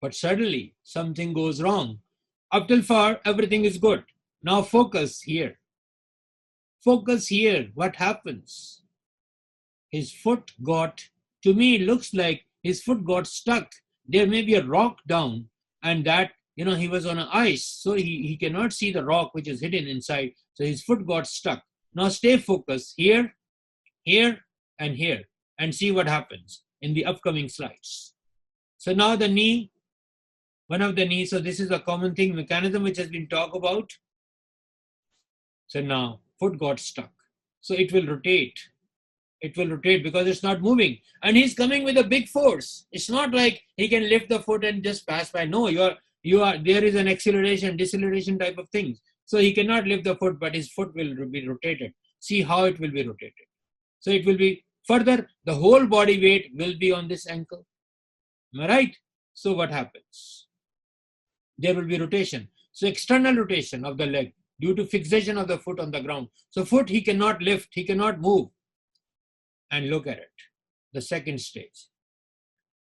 But suddenly something goes wrong. Up till far, everything is good. Now focus here. Focus here. What happens? His foot to me, it looks like his foot got stuck. There may be a rock down, and that, he was on ice. So he cannot see the rock which is hidden inside. So his foot got stuck. Now stay focused here, here, and here, and see what happens in the upcoming slides. So now the knee, one of the knees. So this is a common thing, mechanism which has been talked about. So now foot got stuck. So it will rotate. It will rotate because it's not moving. And he's coming with a big force. It's not like he can lift the foot and just pass by. No, there is an acceleration, deceleration type of thing. So he cannot lift the foot, but his foot will be rotated. See how it will be rotated. So it will be further, the whole body weight will be on this ankle. Am I right? So what happens? There will be rotation. So external rotation of the leg due to fixation of the foot on the ground. So foot he cannot lift, he cannot move. And look at it. The second stage.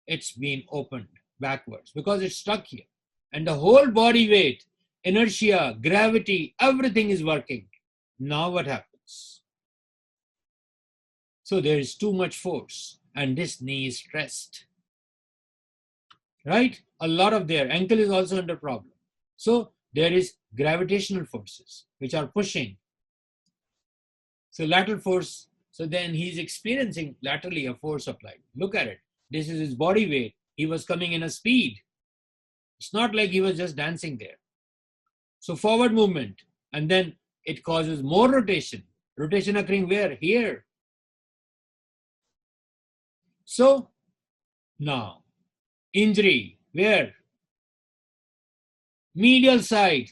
It's been opened backwards because it's stuck here. And the whole body weight, inertia, gravity, everything is working. Now what happens? So there is too much force and this knee is stressed. Right? A lot of their ankle is also under problem. So there is gravitational forces which are pushing. So lateral force, so then he's experiencing laterally a force applied. Look at it. This is his body weight. He was coming in a speed. It's not like he was just dancing there. So forward movement, and then it causes more rotation. Rotation occurring where? Here. So now, injury, where? Medial side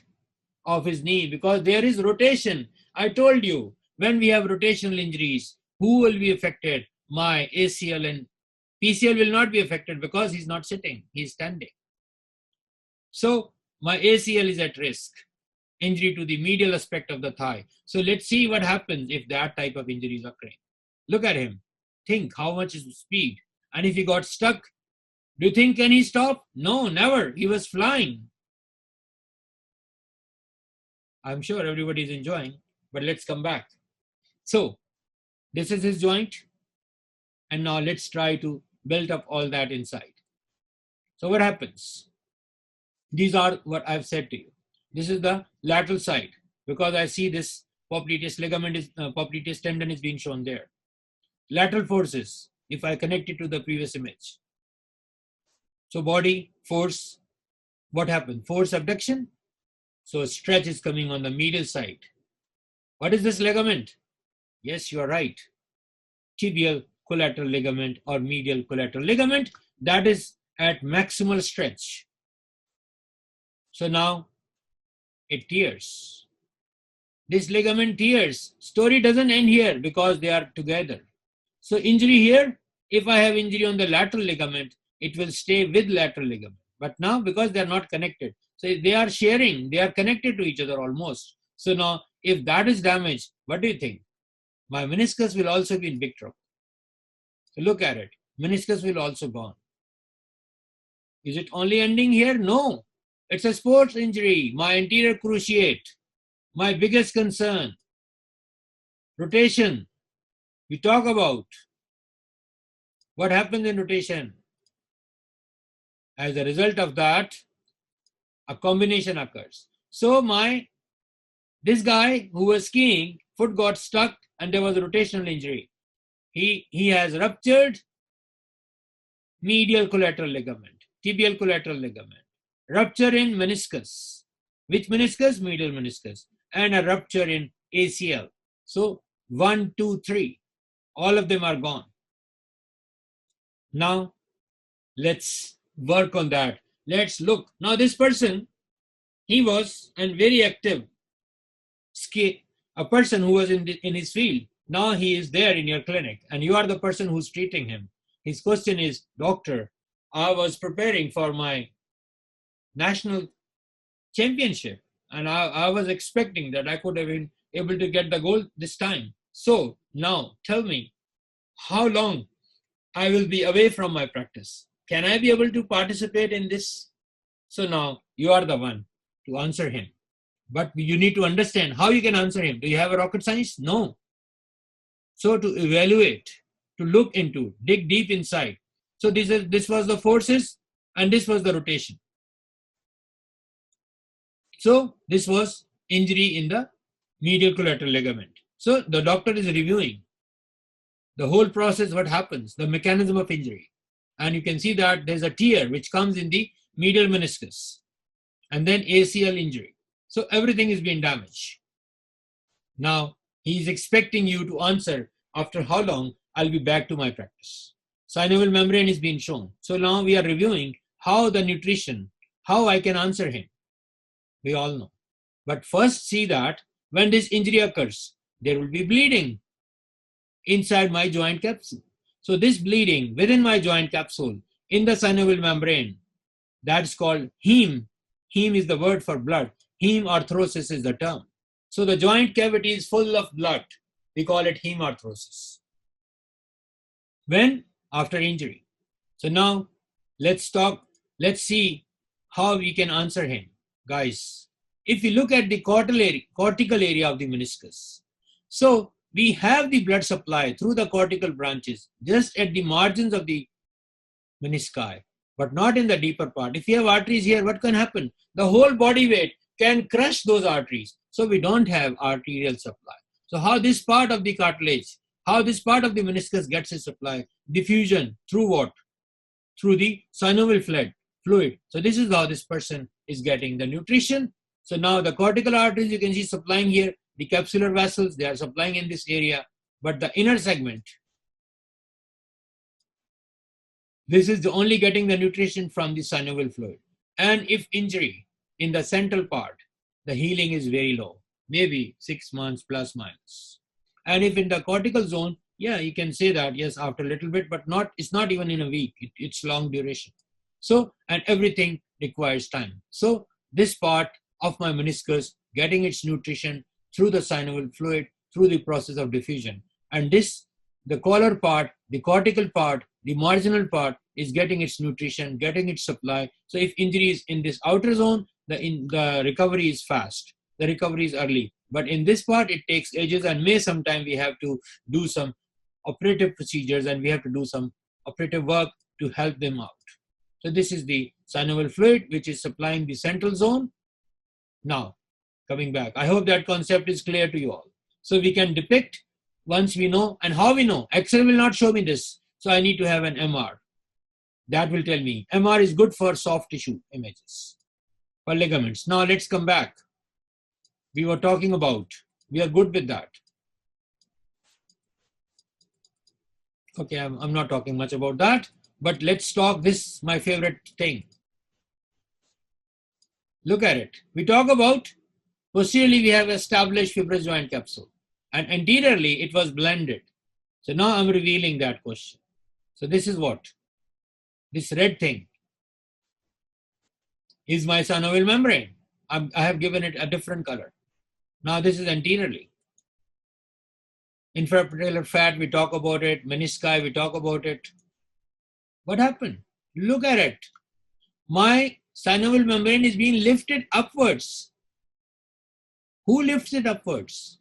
of his knee, because there is rotation. I told you, when we have rotational injuries, who will be affected? My ACL and PCL will not be affected because he's not sitting, he's standing. So my ACL is at risk, injury to the medial aspect of the thigh. So let's see what happens if that type of injury is occurring. Look at him. Think how much is the speed. And if he got stuck, do you think can he stop? No, never. He was flying. I'm sure everybody is enjoying, but let's come back. So this is his joint. And now let's try to build up all that inside. So what happens? These are what I've said to you. This is the lateral side because I see this popliteus ligament is popliteus tendon is being shown there. Lateral forces, if I connect it to the previous image. So body, force, what happened? Force abduction. So stretch is coming on the medial side. What is this ligament? Yes, you are right. Tibial collateral ligament or medial collateral ligament. That is at maximal stretch. So now it tears. This ligament tears. Story doesn't end here because they are together. So injury here, if I have injury on the lateral ligament, it will stay with lateral ligament. But now because they are not connected, so they are sharing, they are connected to each other almost. So now if that is damaged, what do you think? My meniscus will also be in big trouble. So look at it. Meniscus will also gone. Is it only ending here? No. It's a sports injury. My anterior cruciate. my biggest concern, rotation. We talk about what happens in rotation. As a result of that, a combination occurs. So this guy who was skiing, foot got stuck and there was a rotational injury. He has ruptured medial collateral ligament, tibial collateral ligament, rupture in meniscus. Which meniscus? Medial meniscus. And a rupture in ACL. So 1, 2, 3. All of them are gone. Now, let's work on that. Let's look. Now, this person, he was a very active a person who was in his field. Now he is there in your clinic and you are the person who's treating him. His question is, doctor, I was preparing for my national championship and I was expecting that I could have been able to get the gold this time. So now tell me how long I will be away from my practice. Can I be able to participate in this? So now you are the one to answer him. But you need to understand how you can answer him. Do you have a rocket science? No. So to evaluate, to look into, dig deep inside. So this was the forces and this was the rotation. So this was injury in the medial collateral ligament. So the doctor is reviewing the whole process, what happens, the mechanism of injury. And you can see that there's a tear which comes in the medial meniscus and then ACL injury. So everything is being damaged. Now he is expecting you to answer after how long I'll be back to my practice. Synovial membrane is being shown. So now we are reviewing how the nutrition, how I can answer him. We all know. But first see that when this injury occurs, there will be bleeding inside my joint capsule. So this bleeding within my joint capsule in the synovial membrane, that's called heme. Heme is the word for blood. Heme arthrosis is the term. So the joint cavity is full of blood. We call it heme arthrosis. When? After injury. So now let's see how we can answer him. Guys, if you look at the cortical area of the meniscus, so we have the blood supply through the cortical branches just at the margins of the menisci, but not in the deeper part. If you have arteries here, what can happen? The whole body weight can crush those arteries. So we don't have arterial supply. So how this part of the cartilage, how this part of the meniscus gets its supply? Diffusion through what? Through the synovial fluid. So this is how this person is getting the nutrition. So now the cortical arteries you can see supplying here, the capsular vessels, they are supplying in this area, but the inner segment, this is the only getting the nutrition from the synovial fluid. And if injury in the central part, the healing is very low, maybe 6 months plus minus. And if in the cortical zone, yeah, you can say that, yes, after a little bit, but it's not even in a week, it's long duration. So, and everything requires time. So this part of my meniscus getting its nutrition through the synovial fluid, through the process of diffusion. And this, the collar part, the cortical part, the marginal part is getting its nutrition, getting its supply. So if injury is in this outer zone, the recovery is fast, the recovery is early. But in this part, it takes ages and may sometime we have to do some operative procedures and we have to do some operative work to help them out. So this is the synovial fluid which is supplying the central zone. Now, coming back, I hope that concept is clear to you all. So we can depict once we know, and how we know. X-ray will not show me this. So I need to have an MR. That will tell me. MR is good for soft tissue images, for ligaments. Now let's come back. We were talking about, we are good with that. Okay, I'm not talking much about that, but let's talk this, my favorite thing. Look at it. We talk about, posteriorly we have established fibrous joint capsule and anteriorly it was blended. So now I'm revealing that question. So this is what? This red thing is my synovial membrane. I have given it a different color. Now this is anteriorly. Infrapatellar fat, we talk about it. Menisci, we talk about it. What happened? Look at it. My synovial membrane is being lifted upwards. Who lifts it upwards?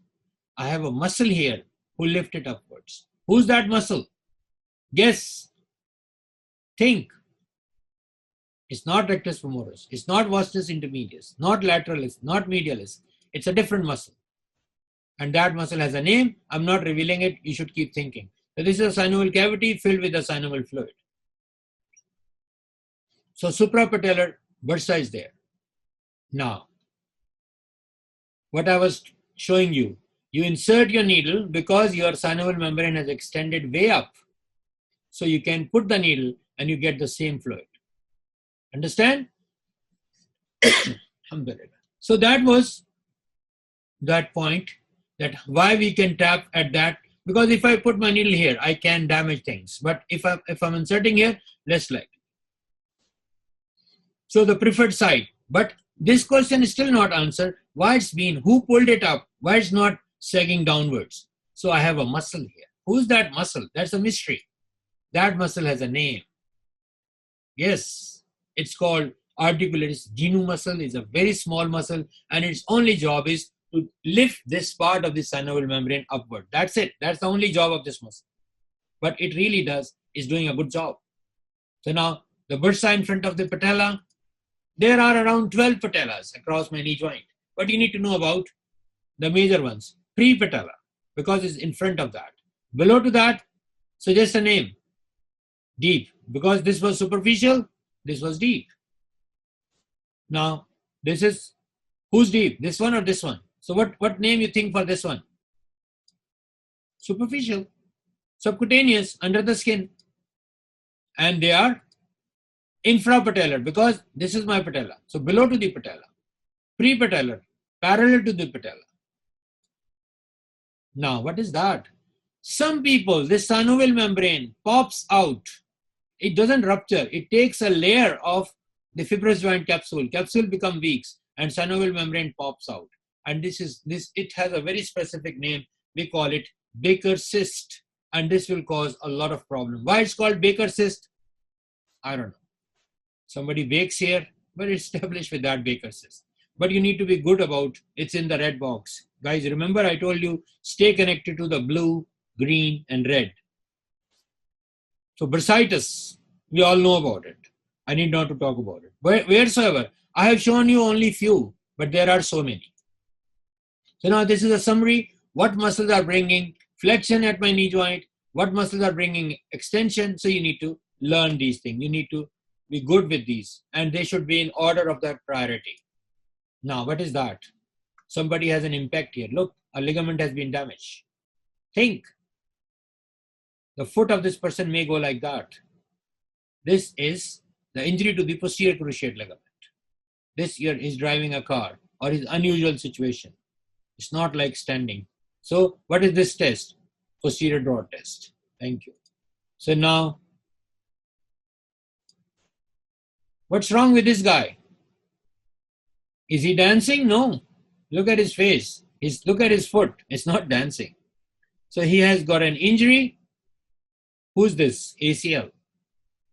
I have a muscle here who lift it upwards. Who's that muscle? Guess. Think. It's not rectus femoris. It's not vastus intermedius. Not lateralis. Not medialis. It's a different muscle. And that muscle has a name. I'm not revealing it. You should keep thinking. So this is a synovial cavity filled with the synovial fluid. So suprapatellar bursa is there. Now, what I was showing you, you insert your needle because your synovial membrane has extended way up. So you can put the needle and you get the same fluid. Understand? So that was that point, that why we can tap at that, because if I put my needle here, I can damage things. But if I'm inserting here, less likely. So the preferred side. But this question is still not answered. Why it's been, who pulled it up? Why it's not sagging downwards? So I have a muscle here. Who's that muscle? That's a mystery. That muscle has a name. Yes, it's called articularis genu muscle. It's a very small muscle and its only job is to lift this part of the synovial membrane upward. That's it. That's the only job of this muscle. But it really is doing a good job. So now the bursa in front of the patella, there are around 12 patellas across my knee joint. But you need to know about the major ones. Pre-patella, because it's in front of that. Below to that, suggest a name. Deep, because this was superficial, this was deep. Now, this is, who's deep? This one or this one? So what name you think for this one? Superficial, subcutaneous, under the skin. And they are infrapatellar, because this is my patella. So below to the patella. Pre-patellar, parallel to the patella. Now, what is that? Some people, this synovial membrane pops out. It doesn't rupture. It takes a layer of the fibrous joint capsule. Capsule become weak and synovial membrane pops out. And it has a very specific name. We call it Baker's cyst. And this will cause a lot of problem. Why it's called Baker's cyst? I don't know. Somebody bakes here, but it's established with that Baker's cyst. But you need to be good about it's in the red box. Guys, remember I told you, stay connected to the blue, green, and red. So bursitis, we all know about it. I need not to talk about it. But wheresoever, I have shown you only few, but there are so many. So now this is a summary. What muscles are bringing flexion at my knee joint? What muscles are bringing extension? So you need to learn these things. You need to be good with these. And they should be in order of their priority. Now, what is that? Somebody has an impact here. Look, a ligament has been damaged. Think. The foot of this person may go like that. This is the injury to the posterior cruciate ligament. This here is driving a car or is unusual situation. It's not like standing. So what is this test? Posterior draw test. Thank you. So now, what's wrong with this guy? Is he dancing? No. Look at his face. Look at his foot. It's not dancing. So he has got an injury. Who's this? ACL.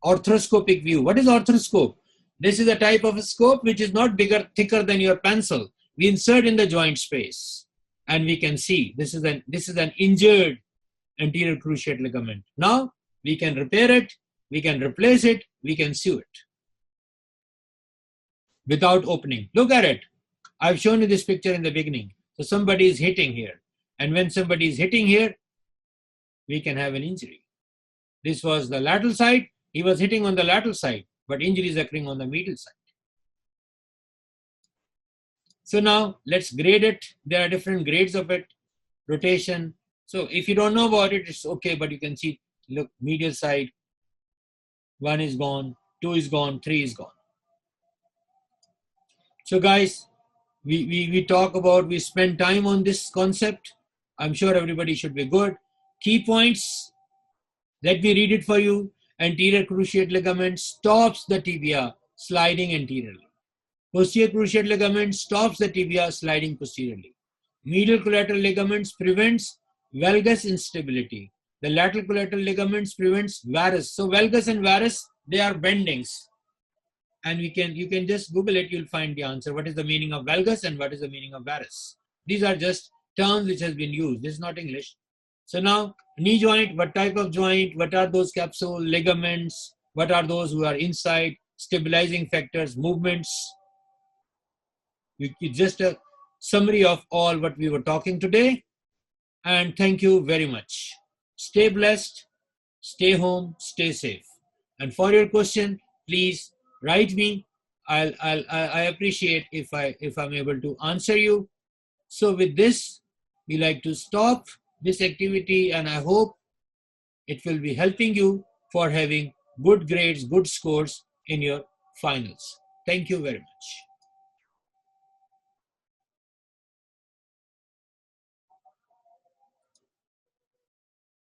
Arthroscopic view. What is arthroscope? This is a type of a scope which is not bigger, thicker than your pencil. We insert in the joint space and we can see this is an injured anterior cruciate ligament. Now we can repair it, we can replace it, we can sew it without opening. Look at it. I've shown you this picture in the beginning. So somebody is hitting here. And when somebody is hitting here, we can have an injury. This was the lateral side. He was hitting on the lateral side, but injury is occurring on the medial side. So now let's grade it. There are different grades of it. Rotation. So if you don't know about it, it's okay, but you can see, look, medial side, 1 is gone, 2 is gone, 3 is gone. So guys, we talk about, we spend time on this concept. I'm sure everybody should be good. Key points, let me read it for you. Anterior cruciate ligament stops the tibia sliding anteriorly. Posterior cruciate ligament stops the tibia sliding posteriorly. Medial collateral ligaments prevents valgus instability. The lateral collateral ligaments prevents varus. So valgus and varus, they are bendings. And you can just Google it, you'll find the answer. What is the meaning of valgus and what is the meaning of varus? These are just terms which has been used. This is not English. So now, knee joint, what type of joint? What are those capsule, ligaments? What are those who are inside? Stabilizing factors, movements. It's just a summary of all what we were talking today. And thank you very much. Stay blessed, stay home, stay safe. And for your question, please write me. I appreciate if I'm able to answer you. So with this, we like to stop this activity, and I hope it will be helping you for having good grades, good scores in your finals. Thank you very much.